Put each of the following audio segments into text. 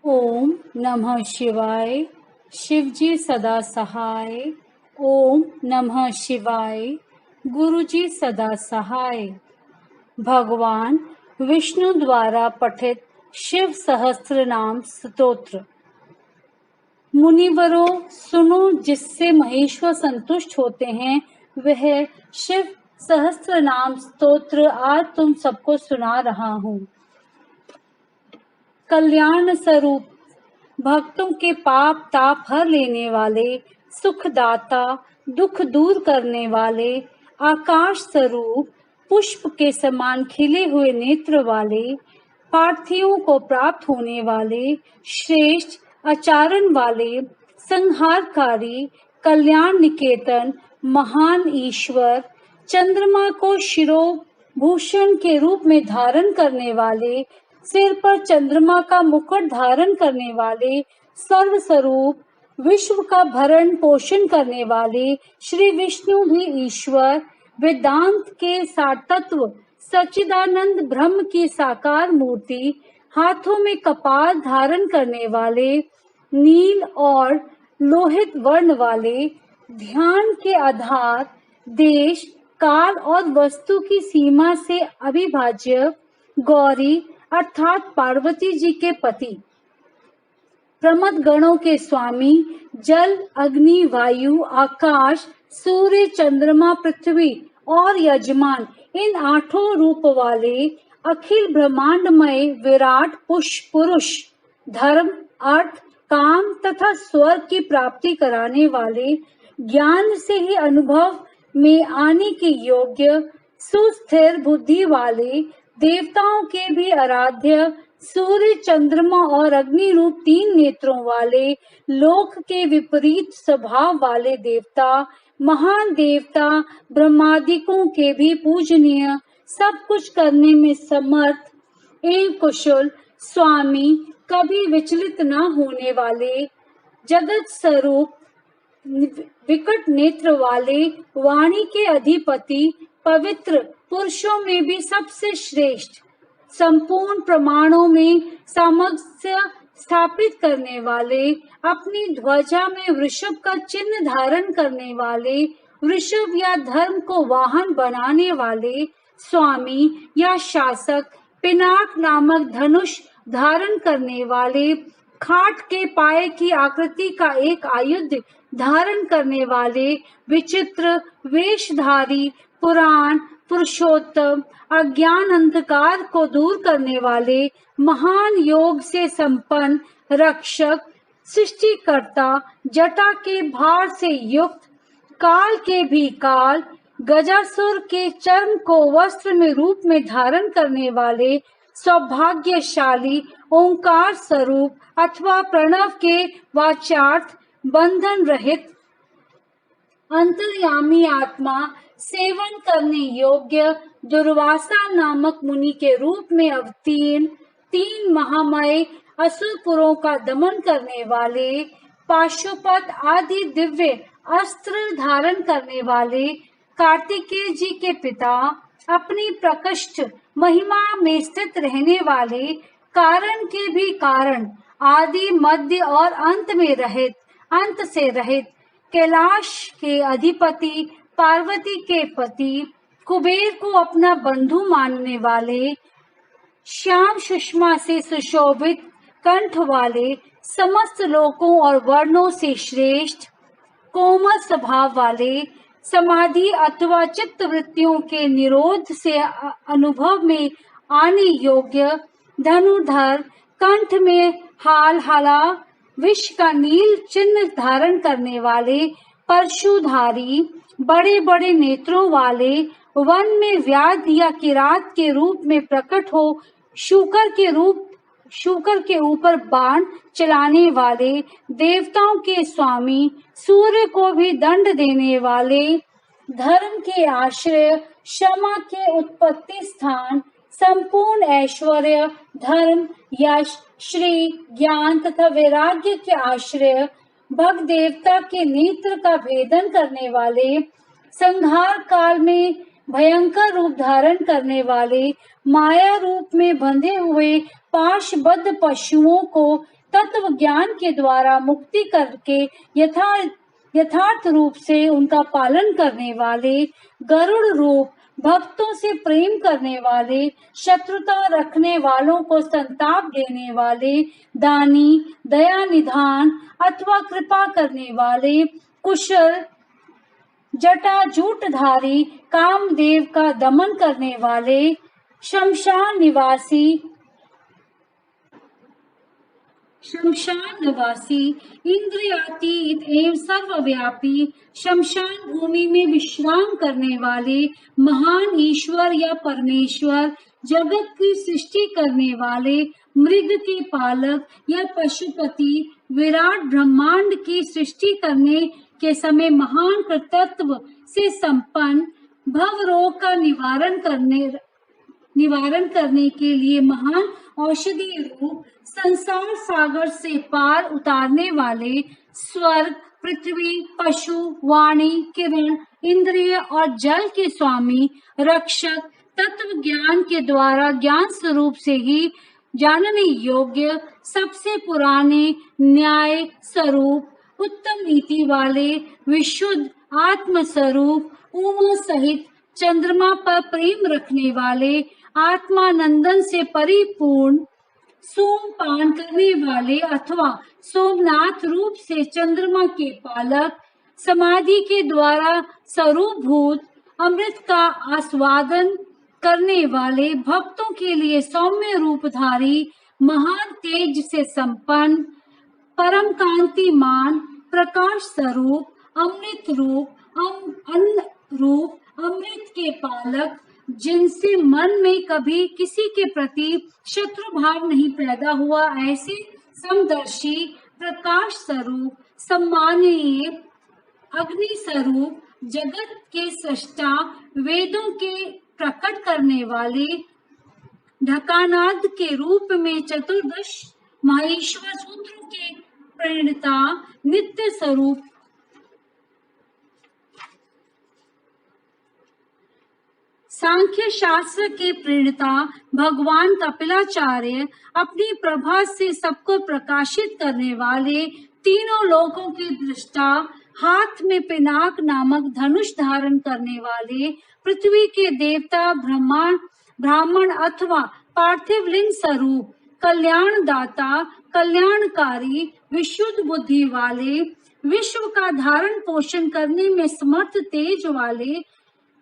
ओम नमः शिवाय। शिवजी सदा सहाय। ओम नमः शिवाय। गुरुजी सदा सहाय। भगवान विष्णु द्वारा पठित शिव सहस्त्र नाम स्तोत्र। मुनिवरों सुनो, जिससे महेश्वर संतुष्ट होते हैं वह शिव सहस्त्र नाम स्तोत्र आज तुम सबको सुना रहा हूँ। कल्याण स्वरूप, भक्तों के पाप ताप हर लेने वाले, सुखदाता, दुख दूर करने वाले, आकाश स्वरूप, पुष्प के समान खिले हुए नेत्र वाले, प्रार्थियों को प्राप्त होने वाले, श्रेष्ठ आचरण वाले, संहारकारी, कल्याण निकेतन, महान ईश्वर, चंद्रमा को शिरोभूषण के रूप में धारण करने वाले, सिर पर चंद्रमा का मुकुट धारण करने वाले, सर्व स्वरूप, विश्व का भरण पोषण करने वाले श्री विष्णु भी ईश्वर, वेदांत के सातत्व, सच्चिदानंद ब्रह्म की साकार मूर्ति, हाथों में कपाल धारण करने वाले, नील और लोहित वर्ण वाले, ध्यान के आधार, देश, काल और वस्तु की सीमा से अविभाज्य, गौरी अर्थात पार्वती जी के पति, प्रमथ गणों के स्वामी, जल, अग्नि, वायु, आकाश, सूर्य, चंद्रमा, पृथ्वी और यजमान, इन आठों रूप वाले, अखिल ब्रह्मांडमय विराट पुरुष, धर्म, अर्थ, काम तथा स्वर्ग की प्राप्ति कराने वाले, ज्ञान से ही अनुभव में आने के योग्य, सुस्थिर बुद्धि वाले, देवताओं के भी आराध्य, सूर्य, चंद्रमा और अग्नि रूप तीन नेत्रों वाले, लोक के विपरीत स्वभाव वाले देवता, महान देवता, ब्रह्मादिकों के भी पूजनीय, सब कुछ करने में समर्थ एवं कुशल, स्वामी, कभी विचलित न होने वाले, जगत स्वरूप, विकट नेत्र वाले, वाणी के अधिपति, पवित्र पुरुषों में भी सबसे श्रेष्ठ, संपूर्ण प्रमाणों में सामर्थ्य स्थापित करने वाले, अपनी ध्वजा में वृषभ का चिन्ह धारण करने वाले, वृषभ या धर्म को वाहन बनाने वाले, स्वामी या शासक, पिनाक नामक धनुष धारण करने वाले, खाट के पाए की आकृति का एक आयुध धारण करने वाले, विचित्र वेशधारी, पुराण पुरुषोत्तम, अज्ञान अंधकार को दूर करने वाले, महान योग से संपन्न, रक्षक, सृष्टिकर्ता, जटा के भार से युक्त, काल के भी काल, गजासुर के चर्म को वस्त्र में रूप में धारण करने वाले, सौभाग्यशाली, ओंकार स्वरूप अथवा प्रणव के वाच्यार्थ, बंधन रहित, अंतर्यामी आत्मा, सेवन करने योग्य, दुर्वासा नामक मुनि के रूप में अवतीर्ण, तीन महामय असुरपुरों का दमन करने वाले, पाशुपत आदि दिव्य अस्त्र धारण करने वाले, कार्तिकेय जी के पिता, अपनी प्रकृष्ट महिमा में स्थित रहने वाले, कारण के भी कारण, आदि मध्य और अंत में रहित, अंत से रहित, कैलाश के अधिपति, पार्वती के पति, कुबेर को अपना बंधु मानने वाले, श्याम सुषमा से सुशोभित कंठ वाले, समस्त लोकों और वर्णों से श्रेष्ठ, कोमल स्वभाव वाले, समाधि अथवा चित्त वृत्तियों के निरोध से अनुभव में आने योग्य, धनुर्धर, कंठ में हाला, विष का नील चिन्ह धारण करने वाले, परशुधारी, बड़े बड़े नेत्रों वाले, वन में व्याध या किरात के रूप में प्रकट हो, शूकर के ऊपर बाण चलाने वाले, देवताओं के स्वामी, सूर्य को भी दंड देने वाले, धर्म के आश्रय, क्षमा के उत्पत्ति स्थान, संपूर्ण ऐश्वर्य, धर्म, यश, श्री, ज्ञान तथा वैराग्य के आश्रय, भक्त देवता के नेत्र का भेदन करने वाले, संहार काल में भयंकर रूप धारण करने वाले, माया रूप में बंधे हुए पाशबद्ध पशुओं को तत्व ज्ञान के द्वारा मुक्ति करके यथार्थ रूप से उनका पालन करने वाले, गरुड़ रूप भक्तों से प्रेम करने वाले, शत्रुता रखने वालों को संताप देने वाले, दानी, दया निधान अथवा कृपा करने वाले, कुशल, जटाजूटधारी, कामदेव का दमन करने वाले, शमशान निवासी, इंद्रियातीत एवं सर्वव्यापी, शमशान भूमि में विश्राम करने वाले, महान ईश्वर या परमेश्वर, जगत की सृष्टि करने वाले, मृग के पालक या पशुपति, विराट ब्रह्मांड की सृष्टि करने के समय महान कर्तृत्व से संपन्न, भव रोग का निवारण करने के लिए महान औषधि रूप, संसार सागर से पार उतारने वाले, स्वर्ग, पृथ्वी, पशु, वाणी, किरण, इंद्रिय और जल के स्वामी, रक्षक, तत्व ज्ञान के द्वारा ज्ञान स्वरूप से ही जानने योग्य, सबसे पुराने, न्याय स्वरूप, उत्तम नीति वाले, विशुद्ध आत्म स्वरूप, उमा सहित चंद्रमा पर प्रेम रखने वाले, आत्मानंदन से परिपूर्ण, सोमपान करने वाले अथवा सोमनाथ रूप से चंद्रमा के पालक, समाधि के द्वारा स्वरूपभूत अमृत का आस्वादन करने वाले, भक्तों के लिए सौम्य रूपधारी, महान तेज से संपन्न, परम कांतिमान, प्रकाश स्वरूप, अमृत रूप, अन्न रूप, अमृत के पालक, जिनसे मन में कभी किसी के प्रति शत्रु भाव नहीं पैदा हुआ, ऐसे समदर्शी, प्रकाश स्वरूप, सम्माननीय, अग्नि स्वरूप, जगत के सृष्टा, वेदों के प्रकट करने वाले, ढकानाद के रूप में चतुर्दश महेश्वर सूत्रों के प्रणेता, नित्य स्वरूप, सांख्य शास्त्र के प्रणेता, भगवान कपिलाचार्य, अपनी प्रभा से सबको प्रकाशित करने वाले, तीनों लोकों के दृष्टा, हाथ में पिनाक नामक धनुष धारण करने वाले, पृथ्वी के देवता, ब्राह्मण अथवा पार्थिव लिंग स्वरूप, कल्याणदाता, कल्याणकारी, विशुद्ध बुद्धि वाले, विश्व का धारण पोषण करने में समर्थ तेज वाले,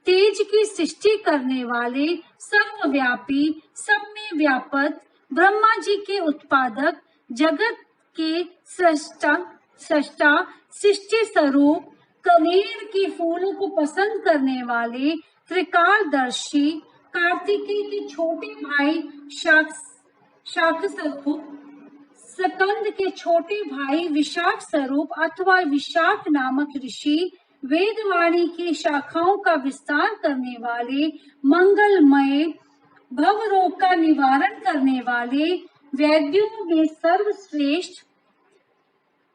तेज की सृष्टि करने वाले, सर्वव्यापी, सब में व्यापक, ब्रह्मा जी के उत्पादक, जगत के सृष्टा, सृष्टि स्वरूप, कनेर के फूलों को पसंद करने वाले, त्रिकालदर्शी, कार्तिकेय के छोटे भाई शाख स्वरूप, स्कंद के छोटे भाई विशाख स्वरूप अथवा विशाख नामक ऋषि, वेदवाणी की शाखाओं का विस्तार करने वाले, मंगलमय, भव रोग का निवारण करने वाले, वैद्यों में सर्वश्रेष्ठ,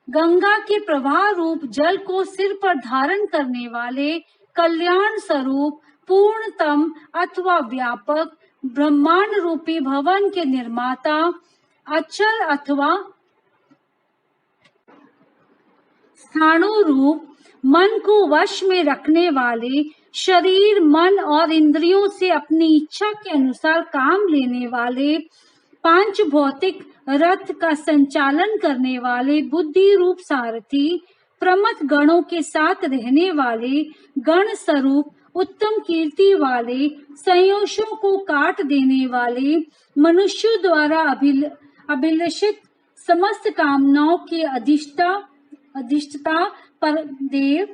गंगा के प्रवाह रूप जल को सिर पर धारण करने वाले, कल्याण स्वरूप, पूर्णतम अथवा व्यापक, ब्रह्मांड रूपी भवन के निर्माता, अचल अथवा स्थाणु रूप, मन को वश में रखने वाले, शरीर, मन और इंद्रियों से अपनी इच्छा के अनुसार काम लेने वाले, पांच भौतिक रथ का संचालन करने वाले, बुद्धि रूप सारथी, प्रमथ गणों के साथ रहने वाले, गण स्वरूप, उत्तम कीर्ति वाले, संयोगों को काट देने वाले, मनुष्यों द्वारा अभिलषित समस्त कामनाओं के अधिष्ठता पर देव,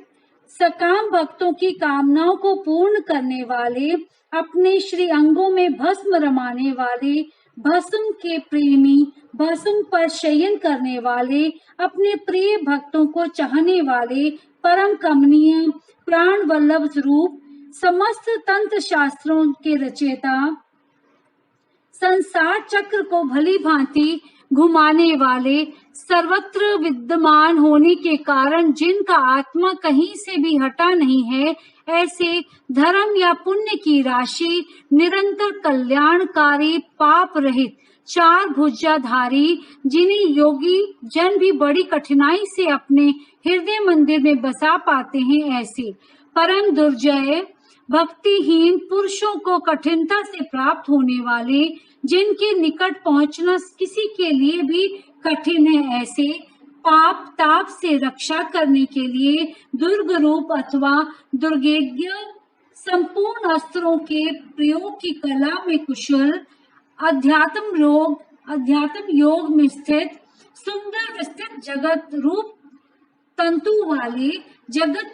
सकाम भक्तों की कामनाओं को पूर्ण करने वाले, अपने श्री अंगों में भस्म रमाने वाले, भस्म के प्रेमी, भस्म पर शयन करने वाले, अपने प्रिय भक्तों को चाहने वाले, परम कमनीय, प्राण वल्लभ रूप, समस्त तंत्र शास्त्रों के रचयिता, संसार चक्र को भली भांति घुमाने वाले, सर्वत्र विद्यमान होने के कारण जिनका आत्मा कहीं से भी हटा नहीं है, ऐसे धर्म या पुण्य की राशि, निरंतर कल्याणकारी, पाप रहित, चार भुजाधारी, जिन्हें योगी जन भी बड़ी कठिनाई से अपने हृदय मंदिर में बसा पाते हैं, ऐसे परम दुर्जय भक्तिहीन पुरुषों को कठिनता से प्राप्त होने वाले, जिनके निकट पहुंचना किसी के लिए भी कठिन है, ऐसे पाप ताप से रक्षा करने के लिए दुर्ग रूप अथवा दुर्गेज्ञ संपूर्ण अस्त्रों के प्रयोग की कला में कुशल, अध्यात्म योग में स्थित, सुंदर विस्तृत जगत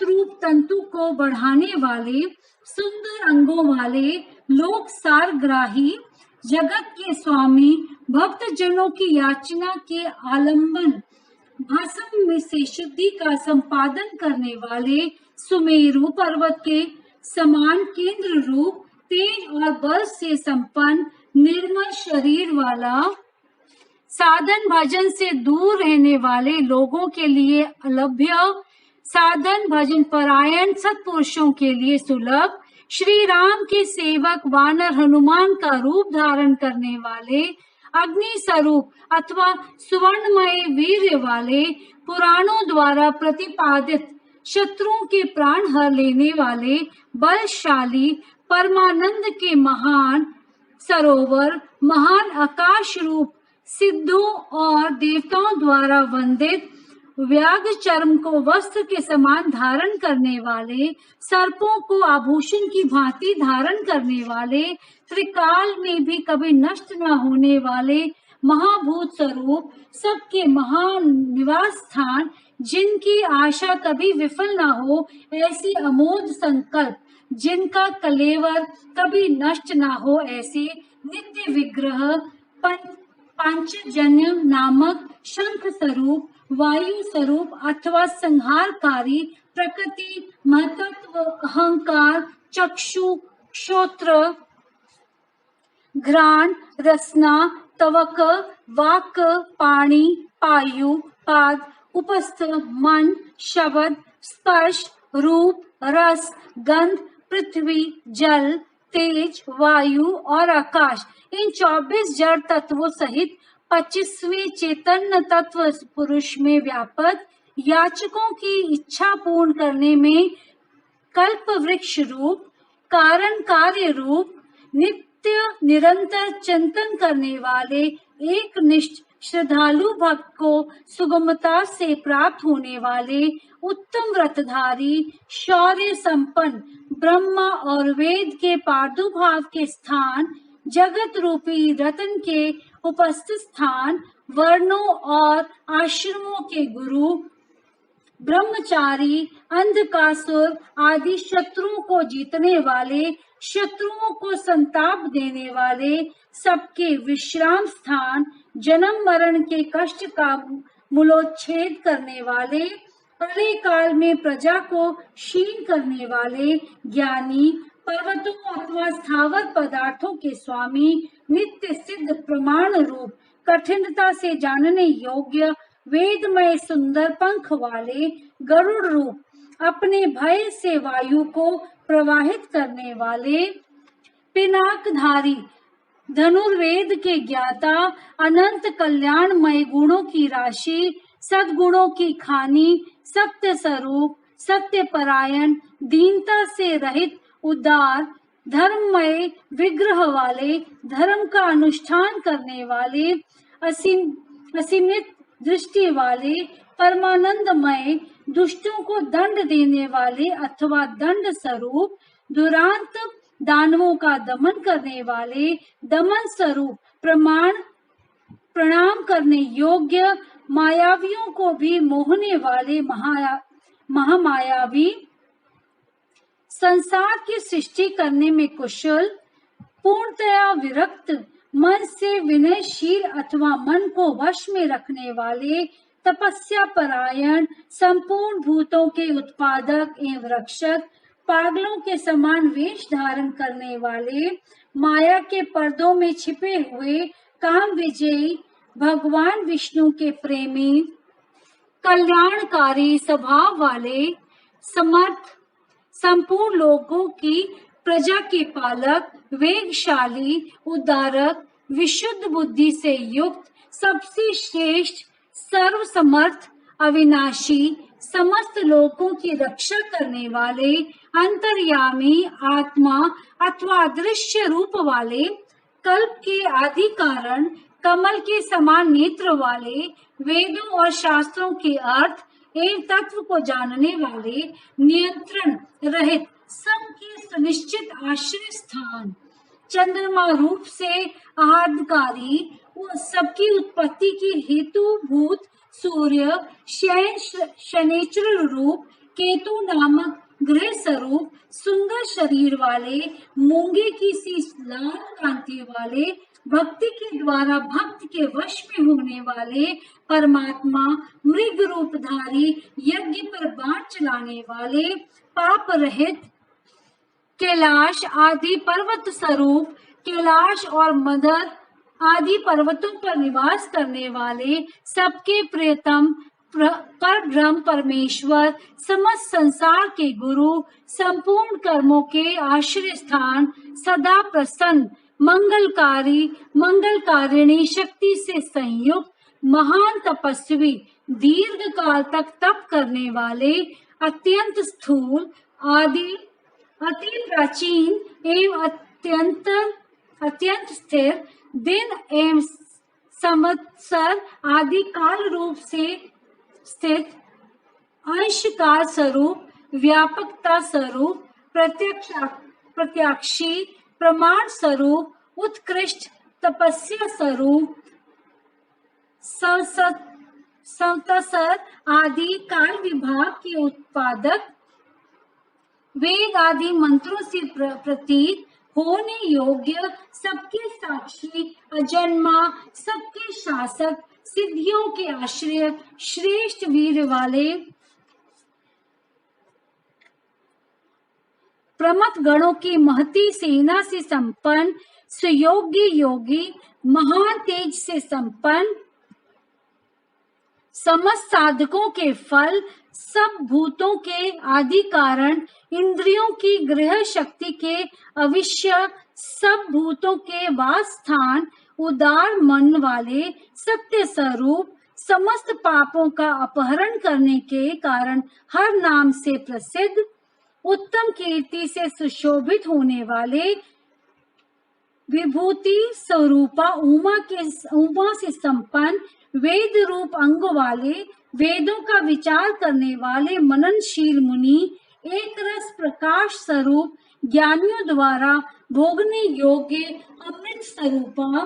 रूप तंतु को बढ़ाने वाले, सुंदर अंगों वाले, लोक सारग्राही, जगत के स्वामी, भक्त जनों की याचना के आलंबन भस्म में से शुद्धि का संपादन करने वाले, सुमेरु पर्वत के समान केंद्र रूप, तेज और बल से संपन्न निर्मल शरीर वाला, साधन भजन से दूर रहने वाले लोगों के लिए अलभ्य, साधन भजन परायण सत्पुरुषों के लिए सुलभ, श्री राम के सेवक वानर हनुमान का रूप धारण करने वाले, अग्नि स्वरूप अथवा सुवर्णमय वीर्य वाले, पुराणों द्वारा प्रतिपादित शत्रुओं के प्राण हर लेने वाले, बलशाली, परमानंद के महान सरोवर, महान आकाश रूप, सिद्धों और देवताओं द्वारा वंदित, व्याघ्र चर्म को वस्त्र के समान धारण करने वाले, सर्पों को आभूषण की भांति धारण करने वाले, त्रिकाल में भी कभी नष्ट न होने वाले, महाभूत स्वरूप, सबके महान निवास स्थान, जिनकी आशा कभी विफल न हो, ऐसी अमोघ संकल्प, जिनका कलेवर कभी नष्ट न हो, ऐसे नित्य विग्रह, पांचजन्य नामक शंख स्वरूप, वायु स्वरूप अथवा संहारकारी, प्रकृति, महतत्व, अहंकार, चक्षु, श्रोत्र, घ्राण, रसना, त्वक, वाक, पाणी, पायु, पाद, उपस्थ, मन, शब्द, स्पर्श, रूप, रस, गंध, पृथ्वी, जल, तेज, वायु और आकाश, इन 24 जड़ तत्वों सहित 25वें चैतन्य तत्व पुरुष में व्यापक, याचकों की इच्छा पूर्ण करने में कल्प वृक्ष रूप, कारण कार्य रूप, नित्य निरंतर चिंतन करने वाले, एक निष्ठ श्रद्धालु भक्त को सुगमता से प्राप्त होने वाले, उत्तम व्रतधारी, शौर्य संपन्न, ब्रह्मा और वेद के प्रादुर्भाव के स्थान, जगत रूपी रतन के उपस्थित स्थान, वर्णों और आश्रमों के गुरु, ब्रह्मचारी, अंधकासुर आदि शत्रुओं को जीतने वाले, शत्रुओं को संताप देने वाले, सबके विश्राम स्थान, जन्म मरण के कष्ट का मूलोच्छेद करने वाले, प्रलय काल में प्रजा को क्षीण करने वाले, ज्ञानी, पर्वतों अथवा स्थावर पदार्थों के स्वामी, नित्य सिद्ध प्रमाण रूप, कठिनता से जानने योग्य, वेदमय सुंदर पंख वाले, गरुड़ रूप, अपने भय से वायु को प्रवाहित करने वाले, पिनाकधारी, धनुर्वेद के ज्ञाता, अनंत कल्याणमय गुणों की राशि, सद्गुणों की खानी, सत्य स्वरूप, सत्य परायण, दीनता से रहित, उदार, धर्ममय विग्रह वाले, धर्म का अनुष्ठान करने वाले, असीमित दृष्टि वाले, परमानंदमय, दुष्टों को दंड देने वाले अथवा दंड स्वरूप, दुरांत दानवों का दमन करने वाले, दमन स्वरूप, प्रणाम करने योग्य, मायावियों को भी मोहने वाले, महामायावी, संसार की सृष्टि करने में कुशल, पूर्णतया विरक्त, मन से विनयशील अथवा मन को वश में रखने वाले, तपस्या परायण, संपूर्ण भूतों के उत्पादक एवं रक्षक, पागलों के समान वेश धारण करने वाले, माया के पर्दों में छिपे हुए, काम विजयी, भगवान विष्णु के प्रेमी, कल्याणकारी स्वभाव वाले, समर्थ, संपूर्ण लोगों की प्रजा के पालक, वेगशाली, उदारक, विशुद्ध बुद्धि से युक्त, सबसे श्रेष्ठ, सर्वसमर्थ, अविनाशी, समस्त लोकों की रक्षा करने वाले, अंतर्यामी, आत्मा अथवा अदृश्य रूप वाले, कल्प के आदि कारण, कमल के समान नेत्र वाले, वेदों और शास्त्रों के अर्थ एवं तत्व को जानने वाले, नियंत्रण रहित, सबके सुनिश्चित आश्रय स्थान, चंद्रमा रूप से आहारकारी, सबकी उत्पत्ति की हेतुभूत सूर्य, शनैश्चर रूप, केतु नामक ग्रह स्वरूप, सुंदर शरीर वाले, मूंगे की सी लाल कांति वाले, भक्ति के द्वारा भक्त के वश में होने वाले परमात्मा, मृग रूपधारी, यज्ञ पर बाण चलाने वाले, पाप रहित, कैलाश आदि पर्वत स्वरूप, कैलाश और मदर आदि पर्वतों पर निवास करने वाले, सबके प्रियतम पर ब्रह्म परमेश्वर, समस्त संसार के गुरु, संपूर्ण कर्मों के आश्रय स्थान, सदा प्रसन्न, मंगलकारी, मंगलकारिणी शक्ति से संयुक्त, महान तपस्वी, दीर्घ काल तक तप करने वाले, अत्यंत स्थूल, आदि अति प्राचीन एवं अत्यंत स्थिर, दिन एवं संवत्सर आदि काल रूप से स्थित, अंश काल स्वरूप, व्यापकता स्वरूप, प्रत्याक्षी, प्रमाण स्वरूप, उत्कृष्ट तपस्या स्वरूप, संवत्सर आदि काल विभाग के उत्पादक, वेद आदि मंत्रों से प्रतीत होने योग्य, सबके साक्षी, अजन्मा, सबके शासक, सिद्धियों के आश्रय, श्रेष्ठ वीर वाले, प्रमथ गणों की महती सेना से संपन्न, सुयोग्य योगी, महान तेज से संपन्न, समस्त साधकों के फल, सब भूतों के आदि कारण, इंद्रियों की गृह शक्ति के अविष्य, सब भूतों के वास स्थान, उदार मन वाले, सत्य स्वरूप, समस्त पापों का अपहरण करने के कारण हर नाम से प्रसिद्ध, उत्तम कीर्ति से सुशोभित होने वाले, विभूति स्वरूपा उमा से संपन्न, वेद रूप अंग वाले, वेदों का विचार करने वाले मननशील मुनि, एक रस प्रकाश स्वरूप, ज्ञानियों द्वारा भोगने योग्य अमृत स्वरूपा,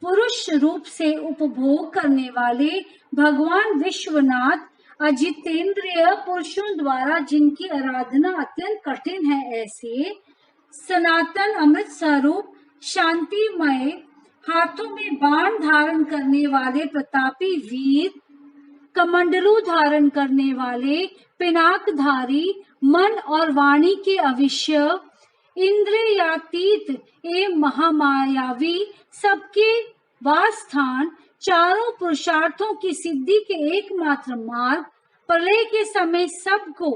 पुरुष रूप से उपभोग करने वाले भगवान विश्वनाथ, अजितेंद्रिय पुरुषों द्वारा जिनकी आराधना अत्यंत कठिन है, ऐसे सनातन अमृत स्वरूप, शांतिमय, हाथों में बाण धारण करने वाले प्रतापी वीर, कमंडलू धारण करने वाले, पिनाकधारी, मन और वाणी के अविष्य, इंद्रियातीत एवं महामायावी, सबके वास स्थान, चारों पुरुषार्थों की सिद्धि के एकमात्र मार्ग, प्रलय के समय सबको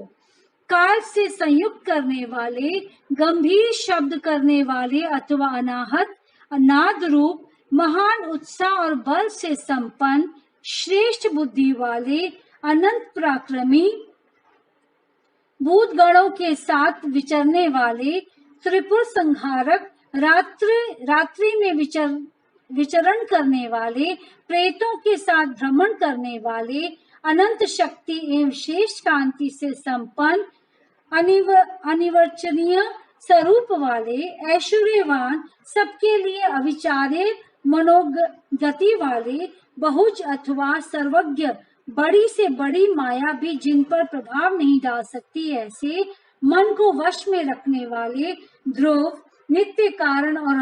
काल से संयुक्त करने वाले, गंभीर शब्द करने वाले अथवा अनाहत नाद रूप, महान उत्साह और बल से संपन्न, श्रेष्ठ बुद्धि वाले, अनंत पराक्रमी, भूत गणों के साथ विचरने वाले, त्रिपुर संहारक, रात्रि में विचरण करने वाले, प्रेतों के साथ भ्रमण करने वाले, अनंत शक्ति एवं श्रेष्ठ कांति से संपन्न, अनिर्वचनीय स्वरूप वाले, ऐश्वर्यवान, सबके लिए अविचार्य मनोगति वाले, बहुज अथवा सर्वज्ञ, बड़ी से बड़ी माया भी जिन पर प्रभाव नहीं डाल सकती, ऐसे मन को वश में रखने वाले, ध्रुव, नित्य कारण और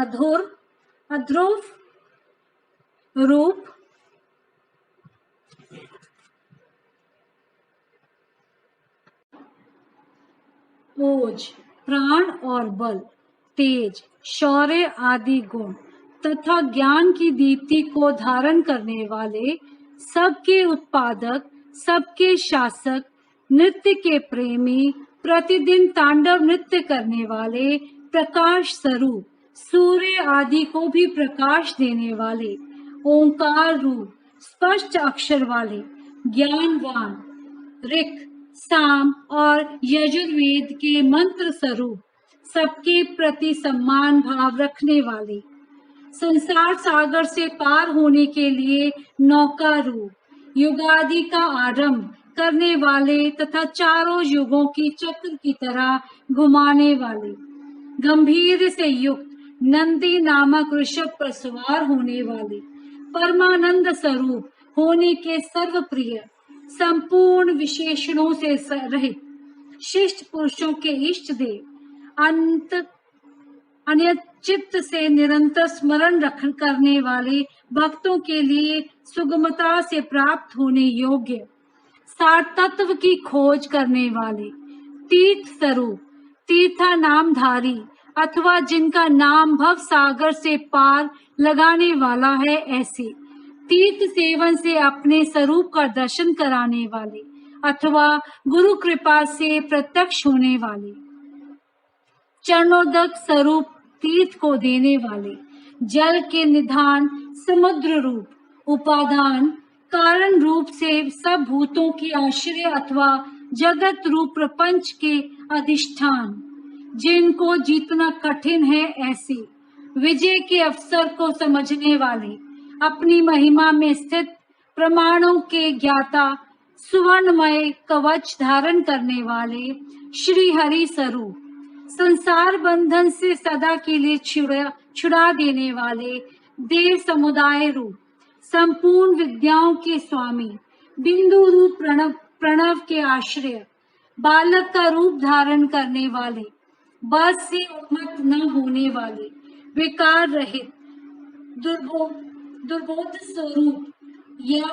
अध्रुव रूप, ओज, प्राण और बल, तेज, शौर्य आदि गुण तथा ज्ञान की दीप्ति को धारण करने वाले, सबके उत्पादक, सबके शासक, नृत्य के प्रेमी, प्रतिदिन तांडव नृत्य करने वाले, प्रकाश स्वरूप, सूर्य आदि को भी प्रकाश देने वाले, ओंकार रूप स्पष्ट अक्षर वाले, ज्ञानवान, ऋक, साम और यजुर्वेद के मंत्र स्वरूप, सबके प्रति सम्मान भाव रखने वाले, संसार सागर से पार होने के लिए नौका रूप, युगादि का आरंभ करने वाले तथा चारों युगों की चक्र की तरह घुमाने वाले, गंभीर से युक्त नंदी नामक ऋषभ पर सवार होने वाले, परमानंद स्वरूप होने के सर्वप्रिय, संपूर्ण विशेषणों से रहित, शिष्ट पुरुषों के इष्ट देव, अनियचित से निरंतर स्मरण करने वाले भक्तों के लिए सुगमता से प्राप्त होने योग्य, सार तत्व की खोज करने वाले, तीर्थ स्वरूप, तीर्था नामधारी अथवा जिनका नाम भव सागर से पार लगाने वाला है, ऐसे तीर्थ सेवन से अपने स्वरूप का दर्शन कराने वाले अथवा गुरु कृपा से प्रत्यक्ष होने वाले, चरणोदक स्वरूप तीर्थ को देने वाले, जल के निधान समुद्र रूप, उपादान कारण रूप से सब भूतों की आश्रय अथवा जगत रूप प्रपंच के अधिष्ठान, जिनको जीतना कठिन है, ऐसे विजय के अवसर को समझने वाले, अपनी महिमा में स्थित प्रमाणों के ज्ञाता, सुवर्णमय कवच धारण करने वाले, श्री हरि स्वरूप, संसार बंधन से सदा के लिए छुड़ा देने वाले, देव समुदाय रूप, संपूर्ण विद्याओं के स्वामी, बिंदु रूप प्रणव के आश्रय, बालक का रूप धारण करने वाले, बस से उन्मत्त न होने वाले, विकार रहित, दुर्बोध स्वरूप या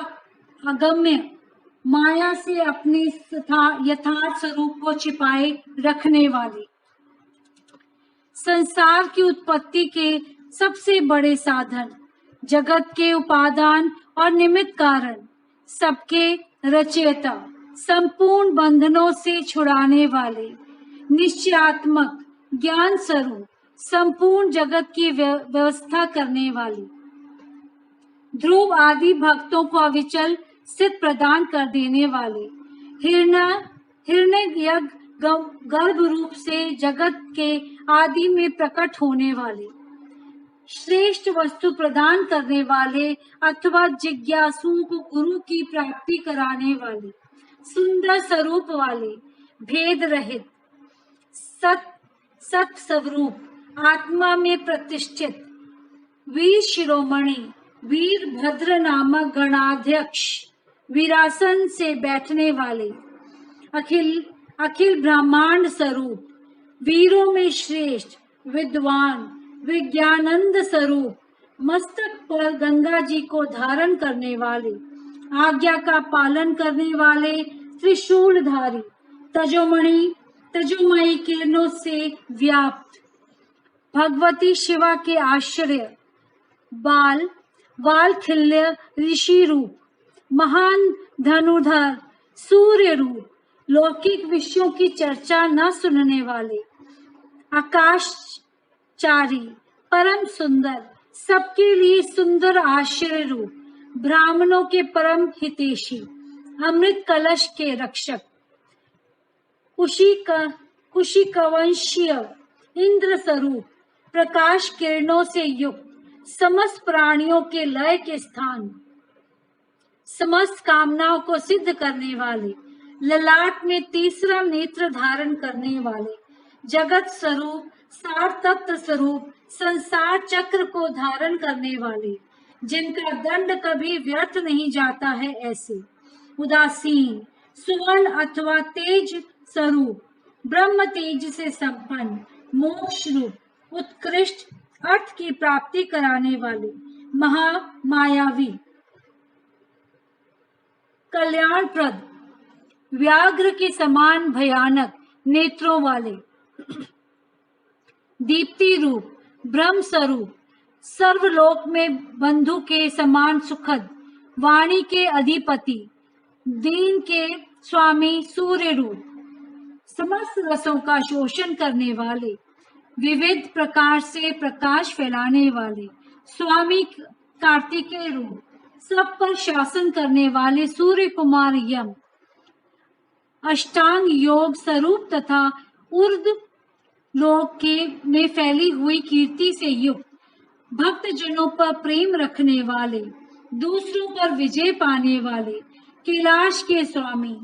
अगम्य, माया से अपने यथार्थ स्वरूप को छिपाए रखने वाले, संसार की उत्पत्ति के सबसे बड़े साधन, जगत के उपादान और निमित्त कारण, सबके रचयिता, संपूर्ण बंधनों से छुड़ाने वाले, निश्चयात्मक ज्ञान स्वरूप, संपूर्ण जगत की व्यवस्था करने वाले, ध्रुव आदि भक्तों को अविचल स्थित प्रदान कर देने वाले, हिरण्य गर्भ रूप से जगत के आदि में प्रकट होने वाले, श्रेष्ठ वस्तु प्रदान करने वाले अथवा जिज्ञासुओं को गुरु की प्राप्ति कराने वाले, सुंदर स्वरूप वाले, भेद रहित, सत स्वरूप, आत्मा में प्रतिष्ठित, वीर शिरोमणि, वीरभद्र नामक गणाध्यक्ष, वीरासन से बैठने वाले, अखिल ब्रह्मांड स्वरूप, वीरों में श्रेष्ठ, विद्वान, विज्ञानंद स्वरूप, मस्तक पर गंगा जी को धारण करने वाले, आज्ञा का पालन करने वाले, त्रिशूलधारी, तजोमयी किरणों से व्याप्त, भगवती शिवा के आश्रय, वालखिल्य ऋषि रूप, महान धनुधर, सूर्य रूप, लौकिक विषयों की चर्चा न सुनने वाले, आकाशचारी, परम सुंदर, सबके लिए सुंदर आश्रय रूप, ब्राह्मणों के परम हितैषी, अमृत कलश के रक्षक, कुशिकवंशीय, इंद्र स्वरूप, प्रकाश किरणों से युक्त, समस्त प्राणियों के लय के स्थान, समस्त कामनाओं को सिद्ध करने वाले, ललाट में तीसरा नेत्र धारण करने वाले, जगत स्वरूप, सार तत्व स्वरूप, संसार चक्र को धारण करने वाले, जिनका दंड कभी व्यर्थ नहीं जाता है, ऐसे उदासीन, सुवर्ण अथवा तेज स्वरूप, ब्रह्म तेज से संपन्न, मोक्ष रूप, उत्कृष्ट अर्थ की प्राप्ति कराने वाले, महामायावी, कल्याणप्रद, व्याघ्र के समान भयानक नेत्रों वाले, दीप्ति रूप, ब्रह्म स्वरूप, सर्वलोक में बंधु के समान सुखद, वाणी के अधिपति, दीन के स्वामी, सूर्य रूप, समस्त रसों का शोषण करने वाले, विविध प्रकार से प्रकाश फैलाने वाले स्वामी कार्तिकेय रूप, सब पर शासन करने वाले सूर्य कुमार यम, अष्टांग योग स्वरूप तथा उर्द लोक के में फैली हुई कीर्ति से युक्त, भक्त जनों पर प्रेम रखने वाले, दूसरों पर विजय पाने वाले, कैलाश के स्वामी,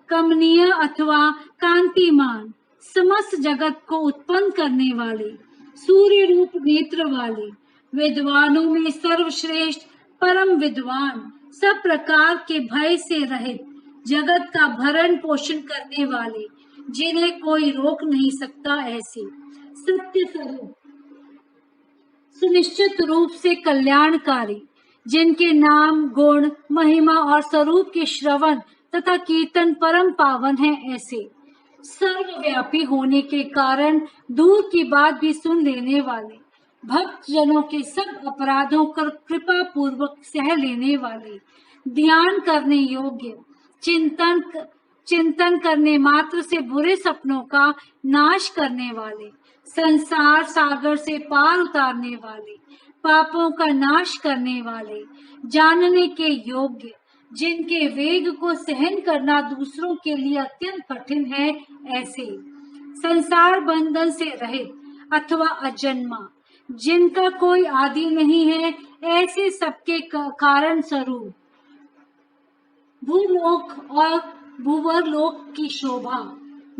कमनीय अथवा कांतिमान, समस्त जगत को उत्पन्न करने वाले, सूर्य रूप नेत्र वाले, विद्वानों में सर्वश्रेष्ठ, परम विद्वान, सब प्रकार के भय से रहित, जगत का भरण पोषण करने वाले, जिन्हें कोई रोक नहीं सकता, ऐसे सत्य स्वरूप, सुनिश्चित रूप से कल्याणकारी, जिनके नाम, गुण, महिमा और स्वरूप के श्रवण तथा कीर्तन परम पावन है, ऐसे सर्वव्यापी होने के कारण दूर की बात भी सुन लेने वाले, भक्त जनों के सब अपराधों को कृपा पूर्वक सह लेने वाले, ध्यान करने योग्य, चिंतन करने मात्र से बुरे सपनों का नाश करने वाले, संसार सागर से पार उतारने वाले, पापों का नाश करने वाले, जानने के योग्य, जिनके वेग को सहन करना दूसरों के लिए अत्यंत कठिन है, ऐसे संसार बंधन से रहित अथवा अजन्मा, जिनका कोई आदि नहीं है, ऐसे सबके कारण स्वरूप, भूलोक और भूवरलोक की शोभा,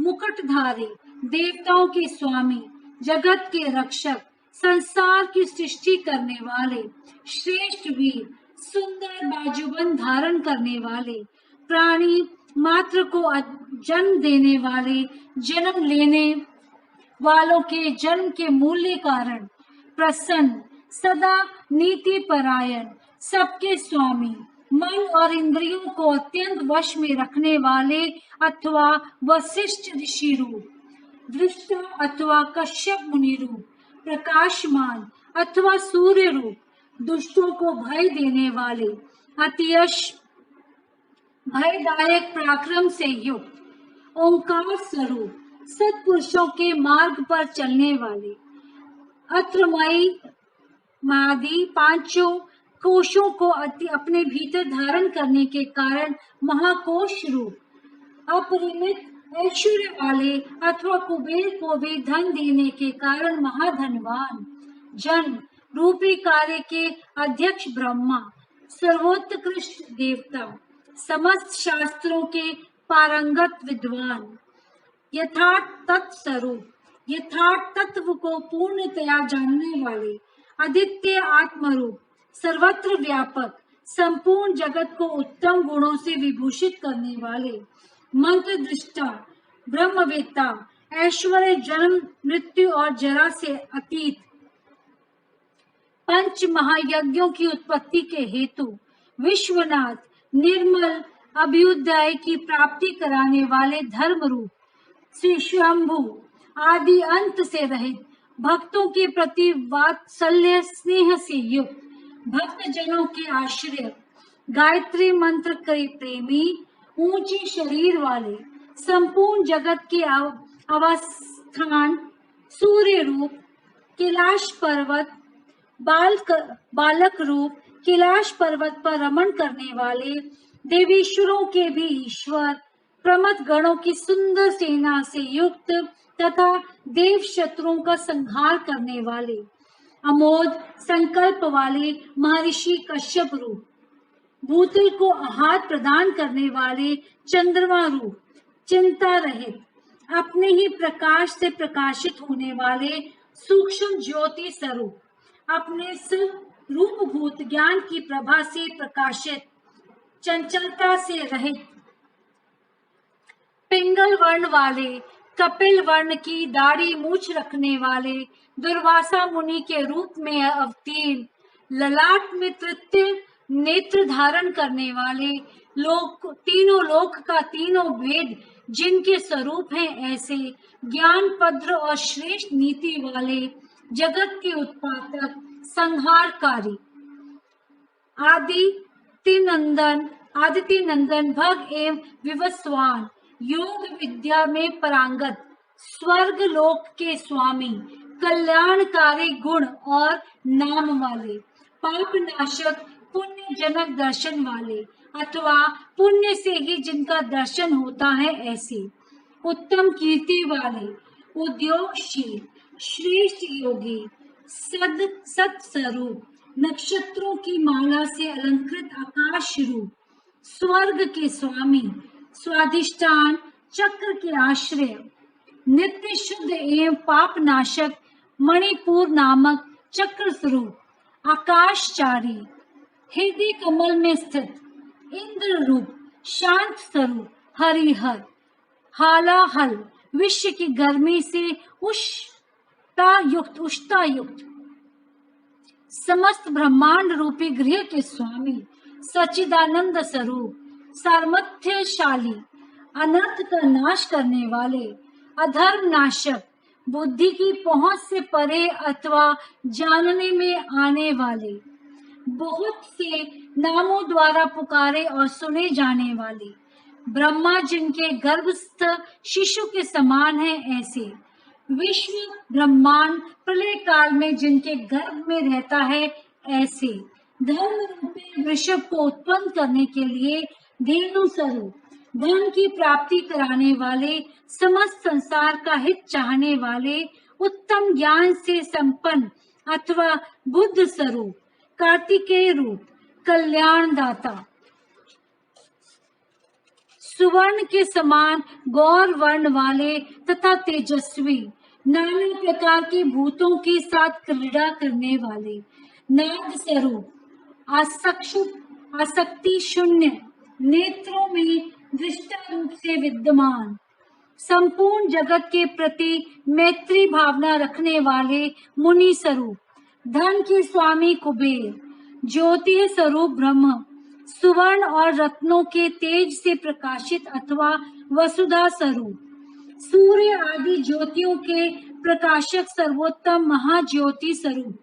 मुकुटधारी, देवताओं के स्वामी, जगत के रक्षक, संसार की सृष्टि करने वाले, श्रेष्ठ वीर, सुंदर बाजूबंद धारण करने वाले, प्राणी मात्र को जन्म देने वाले, जन्म लेने वालों के जन्म के मूल्य कारण, प्रसन्न, सदा नीति परायण, सबके स्वामी, मन और इंद्रियों को अत्यंत वश में रखने वाले अथवा वशिष्ठ ऋषि रूप, दृष्टा अथवा कश्यप मुनि रूप, प्रकाशमान अथवा सूर्य रूप, दुष्टों को भय देने वाले, अतियश भयदायक पराक्रम से युक्त, ओंकार स्वरूप, सत्पुरुषों के मार्ग पर चलने वाले, अत्रमयी मादि पांचों कोशों को अपने भीतर धारण करने के कारण महाकोश रूप, अपरिमित ऐश्वर्य वाले अथवा कुबेर को भी धन देने के कारण महाधनवान, जन रूपी कार्य के अध्यक्ष ब्रह्मा, सर्वोत्कृष्ट देवता, समस्त शास्त्रों के पारंगत विद्वान, यथार्थ तत्स्वरूप, यथार्थ तत्व को पूर्णतया जानने वाले, अद्वितीय आत्मरूप, सर्वत्र व्यापक, संपूर्ण जगत को उत्तम गुणों से विभूषित करने वाले, मंत्र दृष्टा, ब्रह्मवेत्ता, ऐश्वर्य, जन्म, मृत्यु और जरा से अतीत, पंच महायज्ञों की उत्पत्ति के हेतु, विश्वनाथ, निर्मल अभ्युदय की प्राप्ति कराने वाले धर्म रूप, श्री शंभु, आदि अंत से रहित, भक्तों के प्रति वात्सल्य स्नेह से युक्त, भक्त जनों के आश्रय, गायत्री मंत्र के प्रेमी, ऊंचे शरीर वाले, संपूर्ण जगत के अवस्थान, सूर्य रूप, कैलाश पर्वत, बालक रूप, कैलाश पर्वत पर रमण करने वाले, देवीश्वरों के भी ईश्वर, प्रमथ गणों की सुंदर सेना से युक्त तथा देव शत्रुओं का संहार करने वाले, अमोद संकल्प वाले महर्षि कश्यप रूप, भूतल को आहार प्रदान करने वाले चंद्रमा रूप, चिंता रहित, अपने ही प्रकाश से प्रकाशित होने वाले सूक्ष्म ज्योति स्वरूप, अपने सब रूपभूत ज्ञान की प्रभा से प्रकाशित, चंचलता से रहित, पिंगल वर्ण वाले, कपिल वर्ण की दाढ़ी मूछ रखने वाले, दुर्वासा मुनि के रूप में अवतीर्ण, ललाट में तृतीय नेत्र धारण करने वाले, तीनों लोक का तीनों भेद जिनके स्वरूप हैं, ऐसे ज्ञान पद्र और श्रेष्ठ नीति वाले, जगत के उत्पादक, संहारकारी, आदित्य नंदन भग एवं विवस्वान, योग विद्या में परांगत, स्वर्ग लोक के स्वामी, कल्याणकारी गुण और नाम वाले, पाप नाशक पुण्य जनक दर्शन वाले, अथवा पुण्य से ही जिनका दर्शन होता है ऐसे, उत्तम कीर्ति वाले, उद्योगशील, श्रेष्ठ योगी, सत स्वरूप, नक्षत्रों की माला से अलंकृत आकाश रूप, स्वर्ग के स्वामी, स्वादिष्ठान चक्र के आश्रय, नित्य शुद्ध एवं पाप नाशक, मणिपुर नामक चक्र स्वरूप, आकाशचारी, हृदय कमल में स्थित, इंद्र रूप, शांत स्वरूप, हरिहर, हालाहल, विश्व की गर्मी से उष्णता युक्त, समस्त ब्रह्मांड रूपी गृह के स्वामी, सच्चिदानंद स्वरूप, सामर्थ्यशाली, अनर्थ का नाश करने वाले, अधर्म नाशक, बुद्धि की पहुंच से परे अथवा जानने में आने वाले, बहुत से नामों द्वारा पुकारे और सुने जाने वाले, ब्रह्मा जिनके गर्भस्थ शिशु के समान है ऐसे, विश्व ब्रह्मांड प्रलय काल में जिनके गर्भ में रहता है ऐसे, धर्म रूपी वृषभ को उत्पन्न करने के लिए धेनु स्वरूप, धन की प्राप्ति कराने वाले, समस्त संसार का हित चाहने वाले, उत्तम ज्ञान से संपन्न अथवा बुद्ध स्वरूप, कार्तिकेय रूप, कल्याण दाता, सुवर्ण के समान गौर वर्ण वाले तथा तेजस्वी, नाना प्रकार के भूतों के साथ क्रीड़ा करने वाले, नाद स्वरूप, आसक्ति शून्य, नेत्रों में दृष्टा रूप से विद्यमान, संपूर्ण जगत के प्रति मैत्री भावना रखने वाले मुनि स्वरूप, धन के स्वामी कुबेर, ज्योति स्वरूप ब्रह्म, सुवर्ण और रत्नों के तेज से प्रकाशित अथवा वसुधा स्वरूप, सूर्य आदि ज्योतियों के प्रकाशक सर्वोत्तम महाज्योति स्वरूप,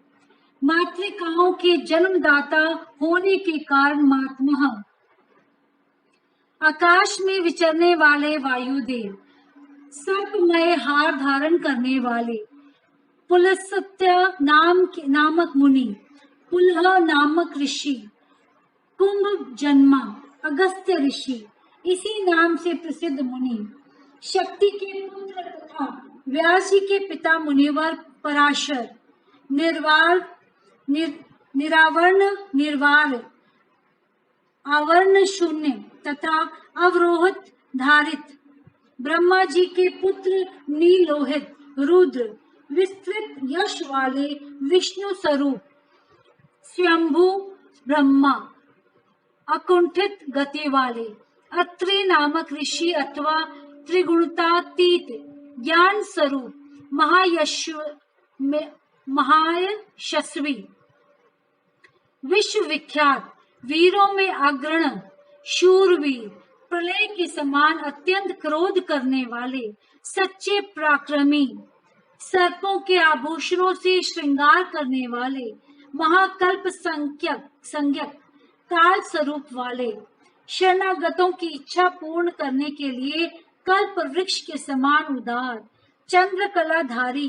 मातृकाओं के जन्मदाता होने के कारण मातमह, आकाश में विचरने वाले वायुदेव, सर्पमय हार धारण करने वाले, पुलस्त्य नामक मुनि, पुलह नामक ऋषि, कुंभ जन्मा अगस्त्य ऋषि, इसी नाम से प्रसिद्ध मुनि, शक्ति के पुत्र तथा व्यास जी के पिता मुनिवर पराशर, निरावर्ण निर्वाल, आवरण शून्य तथा अवरोहित धारित, ब्रह्मा जी के पुत्र नीलोहित रुद्र, विस्तृत यश वाले विष्णु स्वरूप, स्वयंभू ब्रह्मा, अकुंठित गति वाले, अत्रि नामक ऋषि अथवा त्रिगुणतातीत ज्ञान स्वरूप, महायशस्वी, विश्व विख्यात, वीरों में अग्रण, शूरवीर, प्रलय के समान अत्यंत क्रोध करने वाले, सच्चे पराक्रमी, सर्पों के आभूषणों से श्रृंगार करने वाले, महाकल्प संज्ञक, काल स्वरूप वाले, शरणागतों की इच्छा पूर्ण करने के लिए कल्प वृक्ष के समान उदार, चंद्रकलाधारी,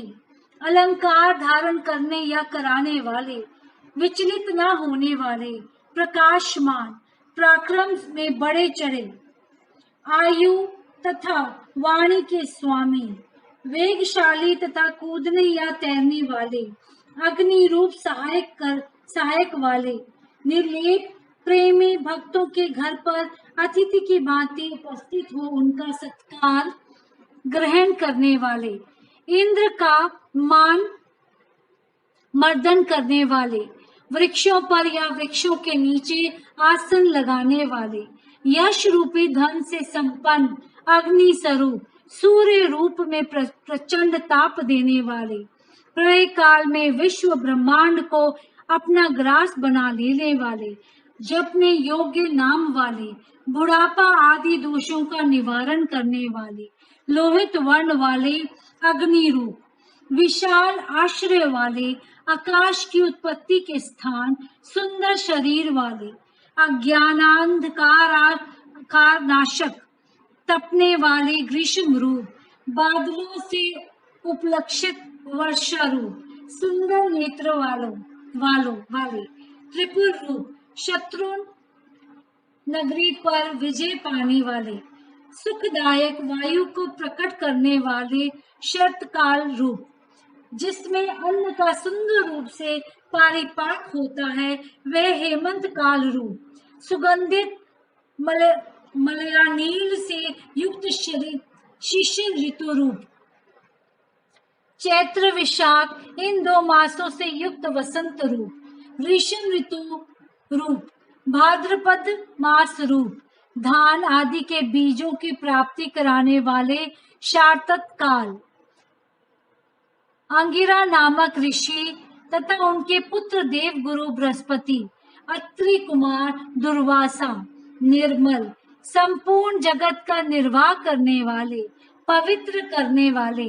अलंकार धारण करने या कराने वाले, विचलित न होने वाले, प्रकाशमान, पराक्रम में बड़े चढ़े, आयु तथा वाणी के स्वामी, वेगशाली तथा कूदने या तैरने वाले, अग्नि रूप सहायक वाले, निर्लेप प्रेमी भक्तों के घर पर अतिथि की भांति उपस्थित हो उनका सत्कार ग्रहण करने वाले, इंद्र का मान मर्दन करने वाले, वृक्षों पर या वृक्षों के नीचे आसन लगाने वाले, यश रूपी धन से संपन्न, अग्नि स्वरूप, सूर्य रूप में प्रचंड ताप देने वाले, प्रलय काल में विश्व ब्रह्मांड को अपना ग्रास बना लेने वाले, जपने योग्य नाम वाले, बुढ़ापा आदि दोषों का निवारण करने वाले, लोहित वर्ण वाले, अग्नि रूप, विशाल आश्रय वाले, आकाश की उत्पत्ति के स्थान, सुंदर शरीर वाले, अज्ञानांधकार नाशक, तपने वाले ग्रीष्म रूप, बादलों से उपलक्षित वर्षा रूप, सुंदर नेत्र वाले। त्रिपुर रूप, शत्रु नगरी पर विजय पाने वाले। सुखदायक वायु को प्रकट करने वाले शरतकाल रूप, जिसमें अन्न का सुंदर रूप से पारिपाक होता है, वह हेमंत काल रूप। सुगंधित मलयानील से युक्त शिशिर ऋतु रूप, चैत्र विशाख इन 2 मासों से युक्त वसंत रूप। ग्रीष्म ऋतु रूप, भाद्रपद मास रूप, धान आदि के बीजों की प्राप्ति कराने वाले शारतत काल। अंगिरा नामक ऋषि तथा उनके पुत्र देवगुरु बृहस्पति, अत्रि कुमार दुर्वासा, निर्मल, संपूर्ण जगत का निर्वाह करने वाले, पवित्र करने वाले,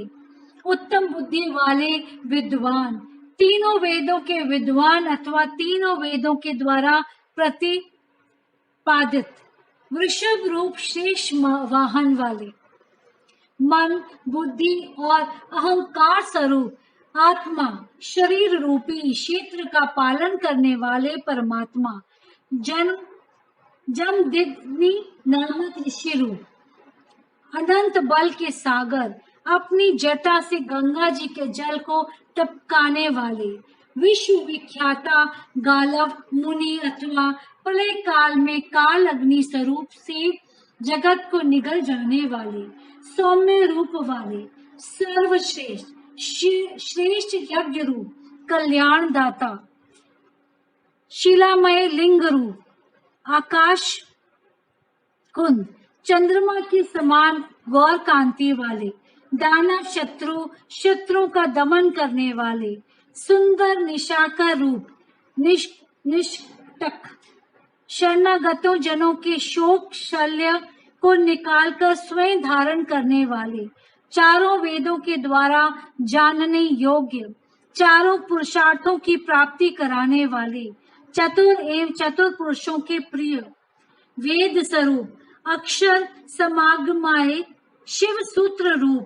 उत्तम बुद्धि वाले विद्वान, तीनों वेदों के विद्वान अथवा तीनों वेदों के द्वारा प्रतिपादित, वृषभ रूप शेष वाहन वाले, मन, बुद्धि और अहंकार स्वरूप आत्मा, शरीर रूपी क्षेत्र का पालन करने वाले परमात्मा, जमदग्नि नामक ऋषि रूप, अनंत बल के सागर, अपनी जटा से गंगा जी के जल को टपकाने वाले, विश्व विख्याता गालव मुनि अथवा प्रलय काल में काल अग्नि स्वरूप से जगत को निगल जाने वाले, सौम्य रूप वाले, सर्वश्रेष्ठ श्रेष्ठ यज्ञ रूप, कल्याण दाता, शिलामय लिंग रूप, आकाश कुंद, चंद्रमा के समान गौर कांति वाले, दानव शत्रुओं का दमन करने वाले, सुंदर निशाकर रूप, निष्कटक, शरणागतों जनों के शोक शल्य को निकालकर स्वयं धारण करने वाले, चारों वेदों के द्वारा जानने योग्य, चारों पुरुषार्थों की प्राप्ति कराने वाले, चतुर एवं चतुर पुरुषों के प्रिय, वेद स्वरूप, अक्षर समागमाय, शिव सूत्र रूप,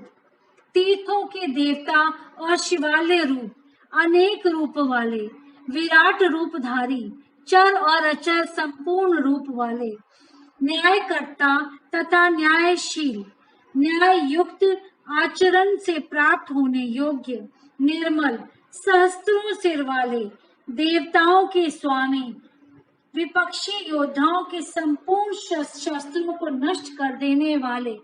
तीर्थों के देवता और शिवालय रूप, अनेक रूप वाले, विराट रूपधारी, चर और अचर संपूर्ण रूप वाले, न्यायकर्ता तथा न्यायशील, न्याय युक्त आचरण से प्राप्त होने योग्य, निर्मल, सहस्त्रों सिर वाले, देवताओं के स्वामी, विपक्षी योद्धाओं के संपूर्ण शस्त्रों को नष्ट कर देने वाले,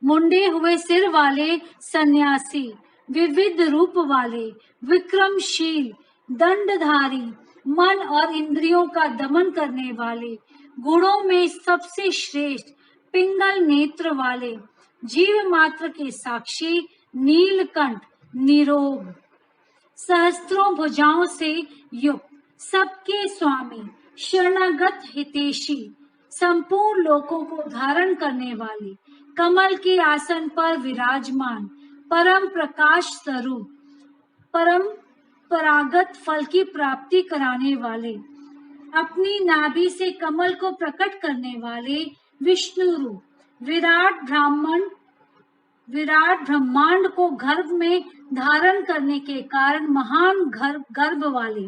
मुंडे हुए सिर वाले सन्यासी, विविध रूप वाले, विक्रमशील, दंडधारी, मन और इंद्रियों का दमन करने वाले, गुणों में सबसे श्रेष्ठ, पिंगल नेत्र वाले, जीव मात्र के साक्षी, नीलकंठ, निरोग, सहस्त्रों भुजाओं से युक्त, सबके स्वामी, शरणागत हितैषी, संपूर्ण लोकों को धारण करने वाले, कमल के आसन पर विराजमान, परम प्रकाश स्वरूप, परम परागत फल की प्राप्ति कराने वाले, अपनी नाभि से कमल को प्रकट करने वाले, विष्णु रूप, विराट ब्रह्मांड को गर्भ में धारण करने के कारण महान गर्भ वाले,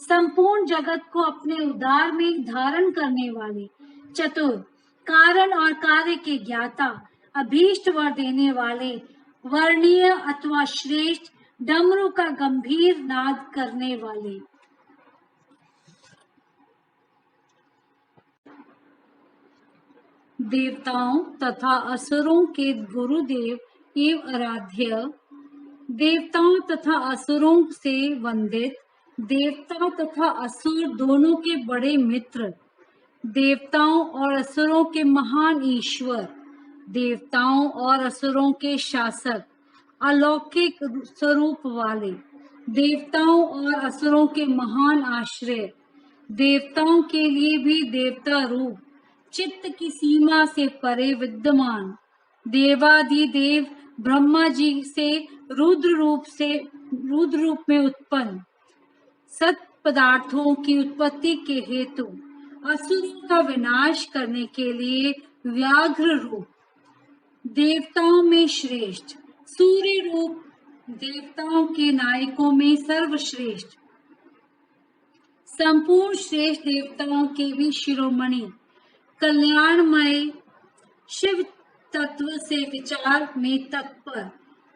संपूर्ण जगत को अपने उदर में धारण करने वाले, चतुर, कारण और कार्य के ज्ञाता, अभीष्ट वर देने वाले, वर्णीय अथवा श्रेष्ठ, डमरू का गंभीर नाद करने वाले। देवताओं तथा असुरों के गुरुदेव एवं आराध्य, देवताओं तथा असुरों से वंदित, देवता तथा असुर दोनों के बड़े मित्र, देवताओं और असुरों के महान ईश्वर, देवताओं और असुरों के शासक, अलौकिक स्वरूप वाले, देवताओं और असुरों के महान आश्रय, देवताओं के लिए भी देवता रूप, चित्त की सीमा से परे विद्यमान, देवादिदेव ब्रह्मा जी से रुद्र रूप में उत्पन्न, सत पदार्थों की उत्पत्ति के हेतु, असुरों का विनाश करने के लिए व्याघ्र रूप, देवताओं में श्रेष्ठ, सूर्य रूप देवताओं के नायकों में सर्वश्रेष्ठ, संपूर्ण श्रेष्ठ देवताओं के भी शिरोमणि, कल्याणमय, शिव तत्व से विचार में तत्पर,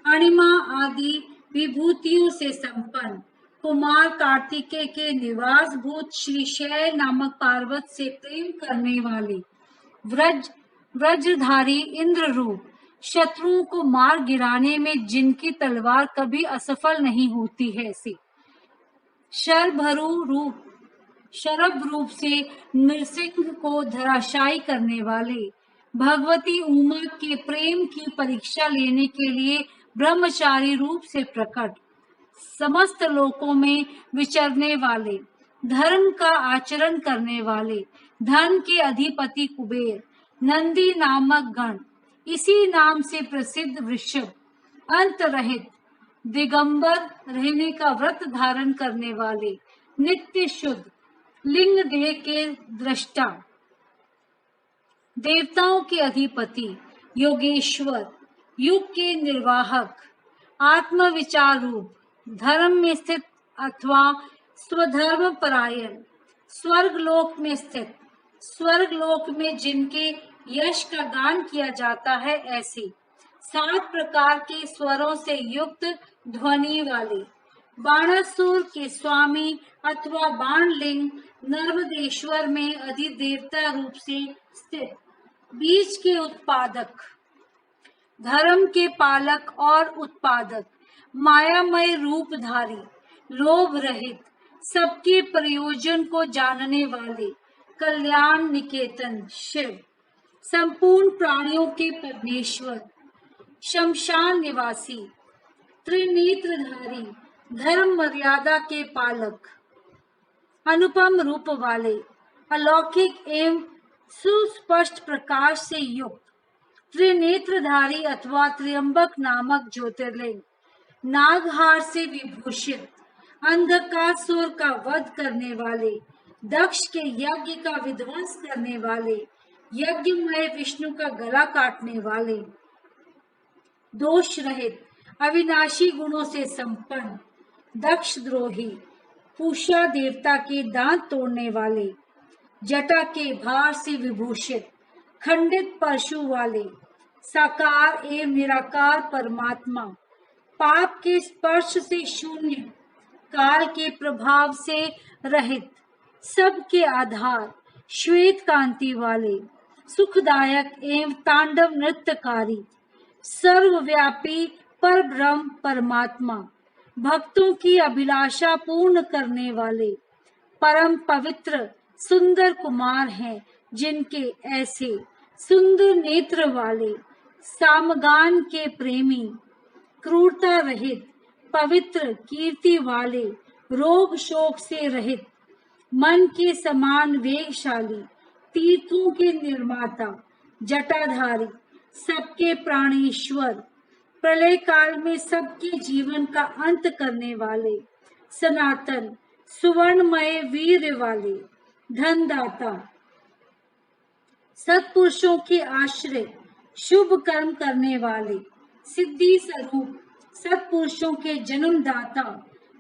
अणिमा आदि विभूतियों से संपन्न, कुमार कार्तिकेय के निवास भूत श्री शैल नामक पार्वत से प्रेम करने वाले, वज्रधारी इंद्र रूप, शत्रुओं को मार गिराने में जिनकी तलवार कभी असफल नहीं होती है सी, शरभ रूप से नृसिंह को धराशायी करने वाले, भगवती उमा के प्रेम की परीक्षा लेने के लिए ब्रह्मचारी रूप से प्रकट, समस्त लोकों में विचरने वाले, धर्म का आचरण करने वाले, धन के अधिपति कुबेर, नंदी नामक गण, इसी नाम से प्रसिद्ध वृषभ, अंत रहित दिगंबर रहने का व्रत धारण करने वाले, नित्य शुद्ध, लिंग देह के दृष्टा, देवताओं के अधिपति, योगेश्वर, युग के निर्वाहक, आत्म विचार रूप, धर्म में स्थित अथवा स्वधर्म परायण, स्वर्ग लोक में स्थित, स्वर्ग लोक में जिनके यश का गान किया जाता है ऐसे, 7 प्रकार के स्वरों से युक्त ध्वनि वाले, बाणासुर के स्वामी अथवा बाणलिंग, नर्मदेश्वर में अधिदेवता रूप से स्थित, बीज के उत्पादक, धर्म के पालक और उत्पादक, मायामय रूपधारी, लोभ रहित, सबके प्रयोजन को जानने वाले, कल्याण निकेतन शिव, संपूर्ण प्राणियों के परमेश्वर, शमशान निवासी, त्रिनेत्रधारी, धर्म मर्यादा के पालक, अनुपम रूप वाले, अलौकिक एवं सुस्पष्ट प्रकाश से युक्त, त्रिनेत्रधारी अथवा त्र्यंबक नामक ज्योतिर्लिंग, नागहार से विभूषित, अंधकासुर का वध करने वाले, दक्ष के यज्ञ का विध्वंस करने वाले, यज्ञमय विष्णु का गला काटने वाले, दोष रहित, अविनाशी गुणों से संपन्न, दक्ष द्रोही, पूषा देवता के दांत तोड़ने वाले, जटा के भार से विभूषित, खंडित परशु वाले, साकार एवं निराकार परमात्मा, पाप के स्पर्श से शून्य, काल के प्रभाव से रहित, सबके आधार, श्वेत कांति वाले, सुखदायक एवं तांडव नृत्यकारी, सर्वव्यापी परब्रह्म परमात्मा, भक्तों की अभिलाषा पूर्ण करने वाले, परम पवित्र सुंदर कुमार हैं जिनके ऐसे सुंदर नेत्र वाले, सामगान के प्रेमी, क्रूरता रहित, पवित्र कीर्ति वाले, रोग शोक से रहित, मन के समान वेगशाली, तीर्थों के निर्माता, जटाधारी, सबके प्राणेश्वर, प्रलय काल में सबके जीवन का अंत करने वाले, सनातन सुवर्णमय वीर वाले, धनदाता, सत्पुरुषों के आश्रय, शुभ कर्म करने वाले, सिद्धि स्वरूप, सत्पुरुषों के जन्मदाता,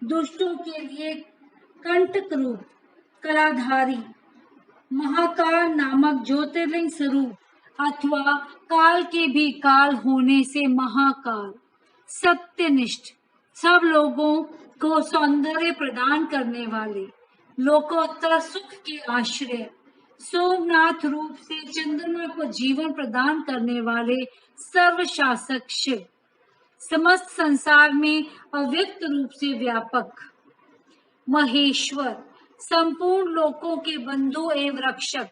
दुष्टों के लिए कंटक रूप, कलाधारी, महाकाल नामक ज्योतिर्लिंग स्वरूप अथवा काल के भी काल होने से महाकाल, सत्यनिष्ठ, सब लोगों को सौंदर्य प्रदान करने वाले, लोकोत्तर सुख के आश्रय, सोमनाथ रूप से चंद्रमा को जीवन प्रदान करने वाले सर्वशासक शिव, समस्त संसार में अव्यक्त रूप से व्यापक, महेश्वर, संपूर्ण लोकों के बंधु एवं रक्षक,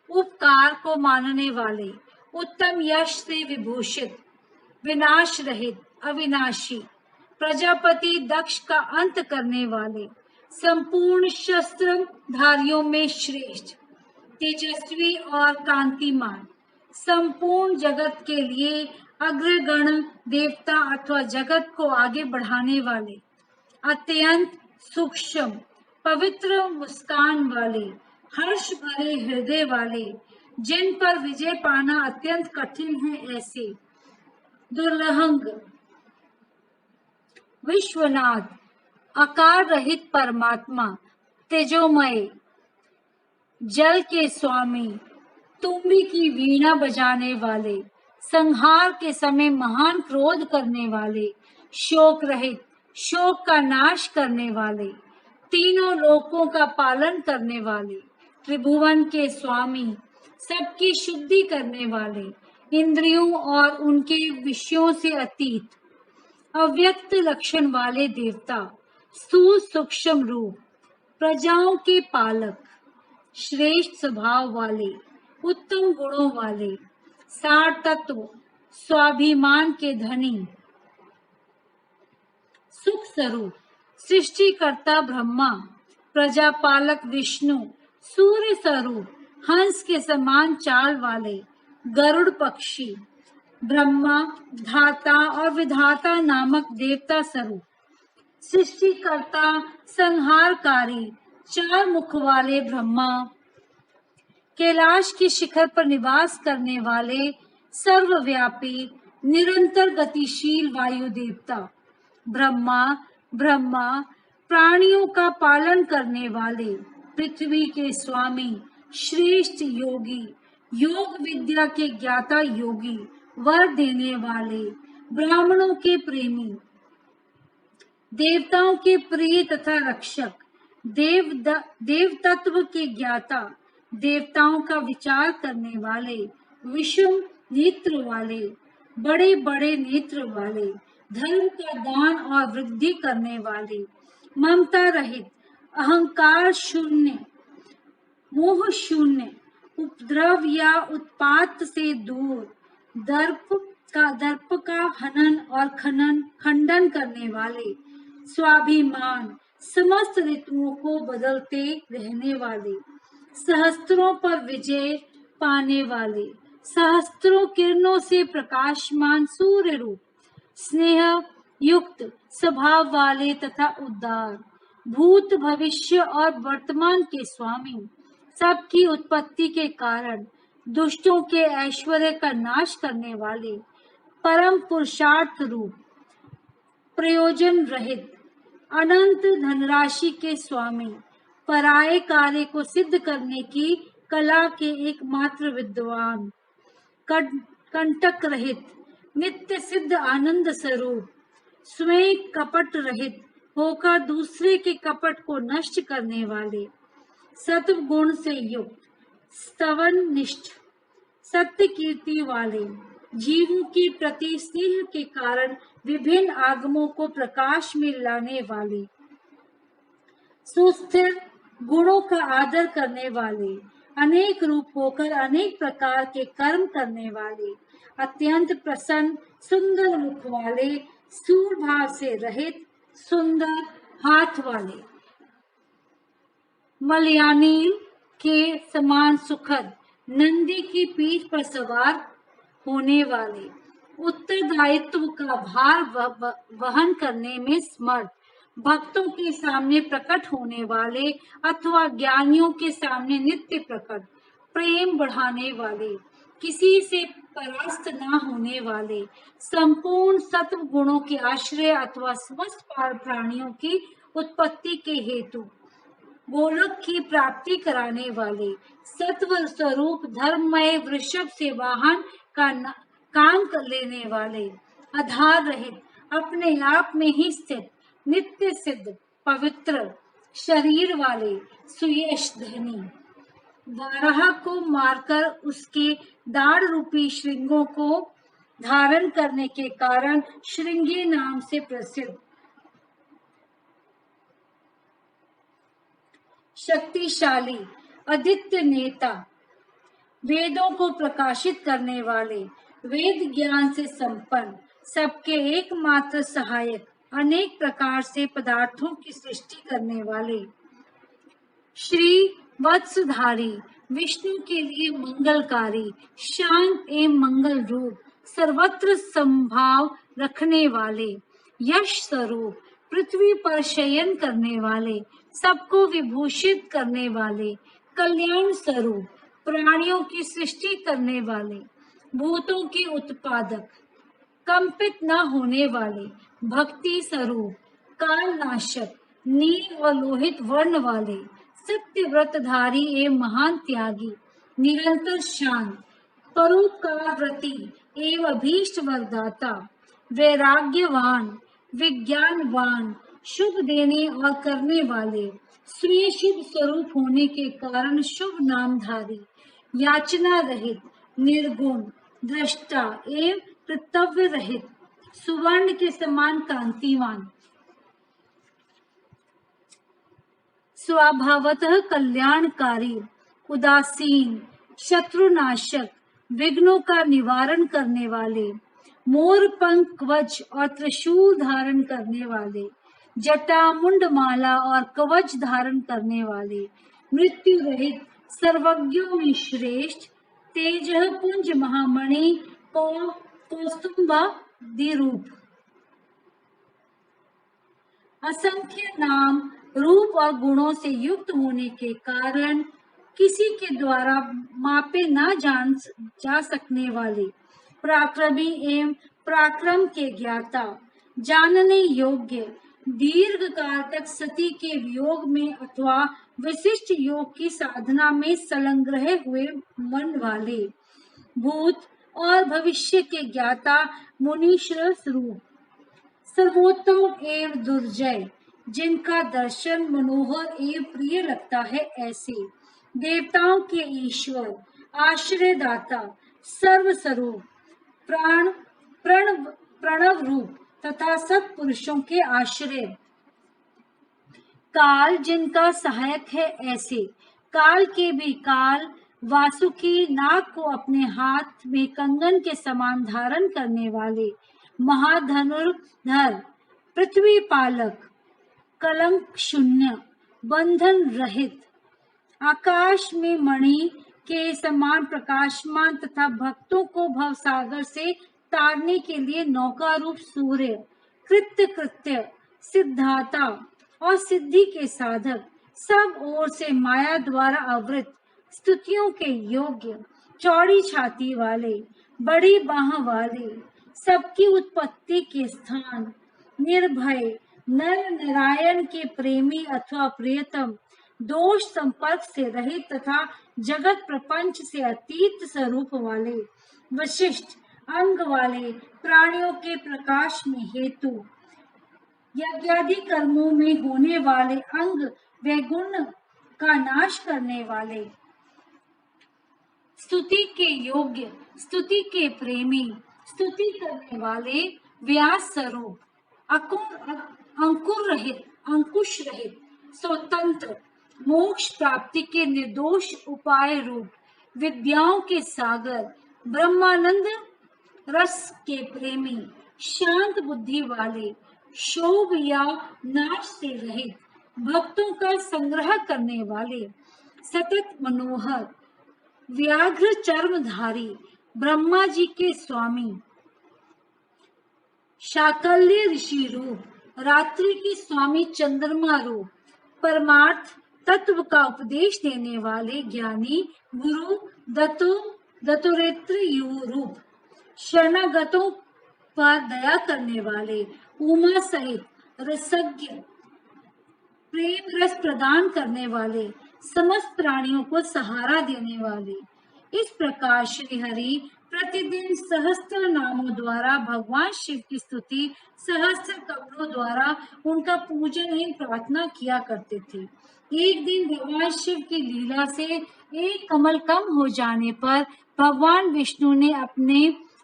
उपकार को मानने वाले, उत्तम यश से विभूषित, विनाश रहित, अविनाशी, प्रजापति दक्ष का अंत करने वाले, संपूर्ण शस्त्र धारियों में श्रेष्ठ, तेजस्वी और कांतिमान, संपूर्ण जगत के लिए अग्रगण देवता अथवा जगत को आगे बढ़ाने वाले, अत्यंत सूक्ष्म, पवित्र मुस्कान वाले, हर्ष भरे हृदय वाले, जिन पर विजय पाना अत्यंत कठिन है ऐसे, दुर्लहंग, विश्वनाथ, आकार रहित परमात्मा, तेजोमय, जल के स्वामी, तुम्बी की वीणा बजाने वाले, संहार के समय महान क्रोध करने वाले, शोक रहित, शोक का नाश करने वाले, तीनों लोकों का पालन करने वाले, त्रिभुवन के स्वामी, सबकी शुद्धि करने वाले, इंद्रियों और उनके विषयों से अतीत, अव्यक्त लक्षण वाले देवता, सुसूक्ष्म रूप, प्रजाओं के पालक, श्रेष्ठ स्वभाव वाले, उत्तम गुणों वाले, सार तत्व, स्वाभिमान के धनी, सुख स्वरूप, सृष्टिकर्ता ब्रह्मा, प्रजापालक विष्णु, सूर्य स्वरूप, हंस के समान चाल वाले, गरुड़ पक्षी, ब्रह्मा, धाता और विधाता नामक देवता स्वरूप, सृष्टिकर्ता, संहारकारी, चार मुख वाले ब्रह्मा, कैलाश की शिखर पर निवास करने वाले, सर्वव्यापी, निरंतर गतिशील वायु देवता, ब्रह्मा, प्राणियों का पालन करने वाले, पृथ्वी के स्वामी, श्रेष्ठ योगी, योग विद्या के ज्ञाता योगी, वर देने वाले, ब्राह्मणों के प्रेमी, देवताओं के प्रिय तथा रक्षक, देव तत्व के ज्ञाता, देवताओं का विचार करने वाले, विषम नेत्र वाले, बड़े बड़े नेत्र वाले, धर्म का दान और वृद्धि करने वाले, ममता रहित, अहंकार शून्य, मोह शून्य, उपद्रव या उत्पात से दूर, दर्प का हनन और खंडन करने वाले, स्वाभिमान, समस्त ऋतुओं को बदलते रहने वाले, सहस्त्रों पर विजय पाने वाले, सहस्त्रों किरणों से प्रकाशमान सूर्य रूप, स्नेह युक्त स्वभाव वाले तथा उदार, भूत भविष्य और वर्तमान के स्वामी, सबकी उत्पत्ति के कारण, दुष्टों के ऐश्वर्य का नाश करने वाले, परम पुरुषार्थ रूप, प्रयोजन रहित, अनंत धनराशि के स्वामी, पराये कार्य को सिद्ध करने की कला के एकमात्र विद्वान, कंटक रहित, नित्य सिद्ध आनंद स्वरूप, स्वयं कपट रहित होकर दूसरे के कपट को नष्ट करने वाले, सत्व गुण से युक्त, स्तवन निष्ठ, सत्य कीर्ति वाले, जीवों के प्रति स्नेह के कारण विभिन्न आगमों को प्रकाश में लाने वाले, सुस्थिर गुणों का आदर करने वाले, अनेक रूप होकर अनेक प्रकार के कर्म करने वाले, अत्यंत प्रसन्न सुंदर मुख वाले, स्थूल भाव से रहित, सुंदर हाथ वाले, मलयानील के समान सुखद, नंदी की पीठ पर सवार होने वाले, उत्तरदायित्व का भार वहन करने में समर्थ, भक्तों के सामने प्रकट होने वाले अथवा ज्ञानियों के सामने नित्य प्रकट, प्रेम बढ़ाने वाले, किसी से परास्त न होने वाले, संपूर्ण सत्व गुणों के आश्रय अथवा समस्त प्राणियों की उत्पत्ति के हेतु, गोलक की प्राप्ति कराने वाले, सत्व स्वरूप धर्ममय वृषभ से वाहन का काम कर लेने वाले, आधार रहित, अपने आप में ही स्थित, नित्य सिद्ध, पवित्र शरीर वाले, सुयश धनी, वाराह को मारकर उसके दाढ़ रूपी श्रृंगों को धारण करने के कारण श्रृंगी नाम से प्रसिद्ध, शक्तिशाली, आदित्य नेता, वेदों को प्रकाशित करने वाले, वेद ज्ञान से संपन्न, सबके एकमात्र सहायक, अनेक प्रकार से पदार्थों की सृष्टि करने वाले, श्री वत्सधारी, विष्णु के लिए मंगलकारी, शांत एवं मंगल रूप, सर्वत्र संभाव रखने वाले, यश स्वरूप, पृथ्वी पर शयन करने वाले, सबको विभूषित करने वाले, कल्याण स्वरूप, प्राणियों की सृष्टि करने वाले, भूतों के उत्पादक, कंपित न होने वाले, भक्ति स्वरूप, काल नाशक, नील और लोहित वर्ण वाले, सत्य व्रतधारी एवं महान त्यागी, निरंतर शांत, परोपकार व्रती एवं अभीष्ट वरदाता, वैराग्यवान, विज्ञानवान, शुभ देने और करने वाले, स्वयं शुभ स्वरूप होने के कारण शुभ नामधारी, याचना रहित, निर्गुण, दृष्टा एवं कर्तव्य रहित, सुवर्ण के समान कांतिवान, स्वभावतः कल्याणकारी, उदासीन, शत्रुनाशक, विघ्नों का निवारण करने वाले, मोर पंख कवच और त्रिशूल धारण करने वाले, जटा मुंडमाला और कवच धारण करने वाले, मृत्यु रहित, सर्वज्ञों में श्रेष्ठ, तेज पुंज महामणि कौस्तुम्भा रूप, असंख्य नाम, रूप और गुणों से युक्त होने के कारण किसी के द्वारा मापे न जा सकने वाले, पराक्रमी एवं पराक्रम के ज्ञाता, जानने योग्य, दीर्घ काल तक सती के वियोग में अथवा विशिष्ट योग की साधना में संलग्न हुए मन वाले, भूत और भविष्य के ज्ञाता, मुनीश्वर स्वरूप, सर्वोत्तम एवं दुर्जय, जिनका दर्शन मनोहर एवं प्रिय लगता है, ऐसे देवताओं के ईश्वर, आश्रयदाता, सर्वस्वरूप, प्रणव रूप तथा सब पुरुषों के आश्रय, काल जिनका सहायक है, ऐसे काल के भी काल, वासुकी, नाग को अपने हाथ में कंगन के समान धारण करने वाले, महाधनुर्धर, पृथ्वी पालक, कलंक शून्य, बंधन रहित, आकाश में मणि के समान प्रकाशमान तथा भक्तों को भवसागर से तारने के लिए नौका रूप सूर्य, कृत्य, सिद्धाता और सिद्धि के साधक, सब ओर से माया द्वारा आवृत, स्तुतियों के योग्य, चौड़ी छाती वाले, बड़ी बाह वाले, सबकी उत्पत्ति के स्थान, निर्भय, नर नारायण के प्रेमी अथवा प्रियतम, दोष संपर्क से रहित तथा जगत प्रपंच से अतीत स्वरूप वाले, विशिष्ट अंग वाले, प्राणियों के प्रकाश में हेतु, यज्ञादि कर्मों में होने वाले अंग व गुण का नाश करने वाले, स्तुति के योग्य, स्तुति के प्रेमी, स्तुति करने वाले, व्यास स्वरूप, अंकुर रहित, अंकुश रहित, स्वतंत्र, मोक्ष प्राप्ति के निर्दोष उपाय रूप, विद्याओं के सागर, ब्रह्मानंद रस के प्रेमी, शांत बुद्धि वाले, शोभ या नाश से रहित, भक्तों का संग्रह करने वाले, सतत मनोहर, व्याघ्र चर्मधारी, ब्रह्मा जी के स्वामी, शाकल्य ऋषि रूप, रात्रि के स्वामी चंद्रमा रूप, परमार्थ तत्व का उपदेश देने वाले ज्ञानी गुरु दत्तोरेत्र रूप, शरणागतों पर दया करने वाले, उमा सहित रसज्ञ, प्रेम रस प्रदान करने वाले, समस्त प्राणियों को सहारा देने वाले। इस प्रकार श्री हरि प्रतिदिन सहस्त्र नामों द्वारा भगवान शिव की स्तुति, सहस्त्र कमलों द्वारा उनका पूजन एवं प्रार्थना किया करते थे। एक दिन भगवान शिव की लीला से एक कमल कम हो जाने पर भगवान विष्णु ने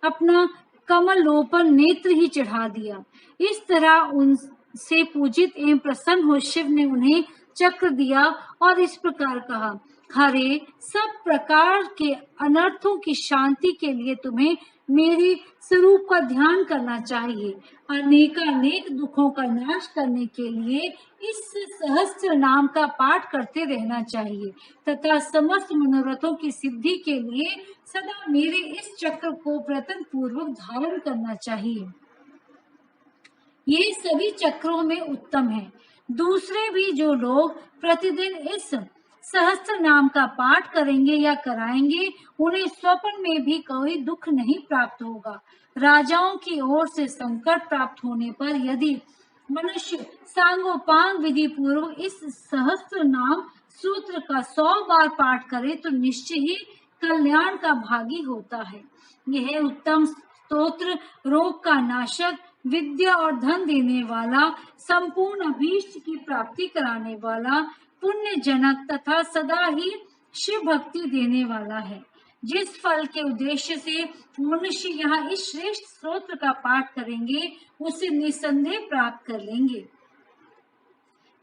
अपना कमलोपन नेत्र ही चढ़ा दिया। इस तरह उनसे पूजित एवं प्रसन्न हो शिव ने उन्हें चक्र दिया और इस प्रकार कहा, हरे, सब प्रकार के अनर्थों की शांति के लिए तुम्हें मेरे स्वरूप का ध्यान करना चाहिए। अनेकानेक दुखों का नाश करने के लिए इस सहस्त्र नाम का पाठ करते रहना चाहिए तथा समस्त मनोरथों की सिद्धि के लिए सदा मेरे इस चक्र को प्रयत्न पूर्वक धारण करना चाहिए। ये सभी चक्रों में उत्तम है। दूसरे भी जो लोग प्रतिदिन इस सहस्त्र नाम का पाठ करेंगे या कराएंगे, उन्हें स्वप्न में भी कोई दुख नहीं प्राप्त होगा। राजाओं की ओर से संकट प्राप्त होने पर यदि मनुष्य सांगोपांग विधि पूर्वक इस सहस्त्र नाम सूत्र का 100 बार पाठ करे तो निश्चय ही कल्याण का भागी होता है। यह उत्तम स्तोत्र रोग का नाशक, विद्या और धन देने वाला, संपूर्ण अभीष्ट की प्राप्ति कराने वाला, पुण्य जनक तथा सदा ही शिव भक्ति देने वाला है। जिस फल के उद्देश्य से मनुष्य यहाँ इस श्रेष्ठ स्तोत्र का पाठ करेंगे, उसे निसंदेह प्राप्त कर लेंगे।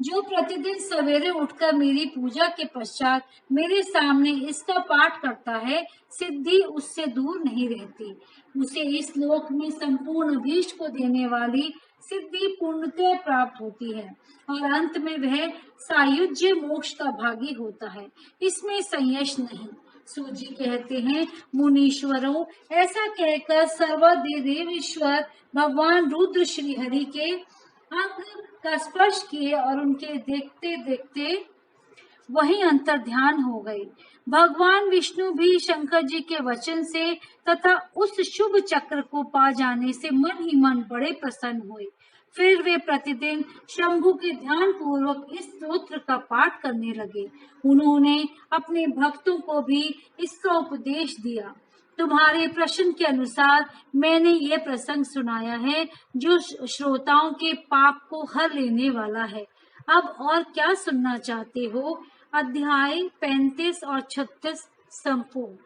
जो प्रतिदिन सवेरे उठकर मेरी पूजा के पश्चात मेरे सामने इसका पाठ करता है, सिद्धि उससे दूर नहीं रहती। उसे इस लोक में संपूर्ण अभीष्ट को देने वाली सिद्धि पूर्णतः प्राप्त होती है और अंत में वह सायुज्य मोक्ष का भागी होता है। इसमें संशय नहीं। सूजी कहते हैं, मुनीश्वरों, ऐसा कहकर सर्वदेवेश्वर भगवान रुद्र श्री हरि के अंग का स्पर्श किए और उनके देखते देखते वही अंतर ध्यान हो गए। भगवान विष्णु भी शंकर जी के वचन से तथा उस शुभ चक्र को पा जाने से मन ही मन बड़े प्रसन्न हुए। फिर वे प्रतिदिन शंभु के ध्यान पूर्वक इस स्तोत्र का पाठ करने लगे। उन्होंने अपने भक्तों को भी इसका उपदेश दिया। तुम्हारे प्रश्न के अनुसार मैंने ये प्रसंग सुनाया है जो श्रोताओं के पाप को हर लेने वाला है। अब और क्या सुनना चाहते हो? अध्याय 35 और 36 संपूर्ण।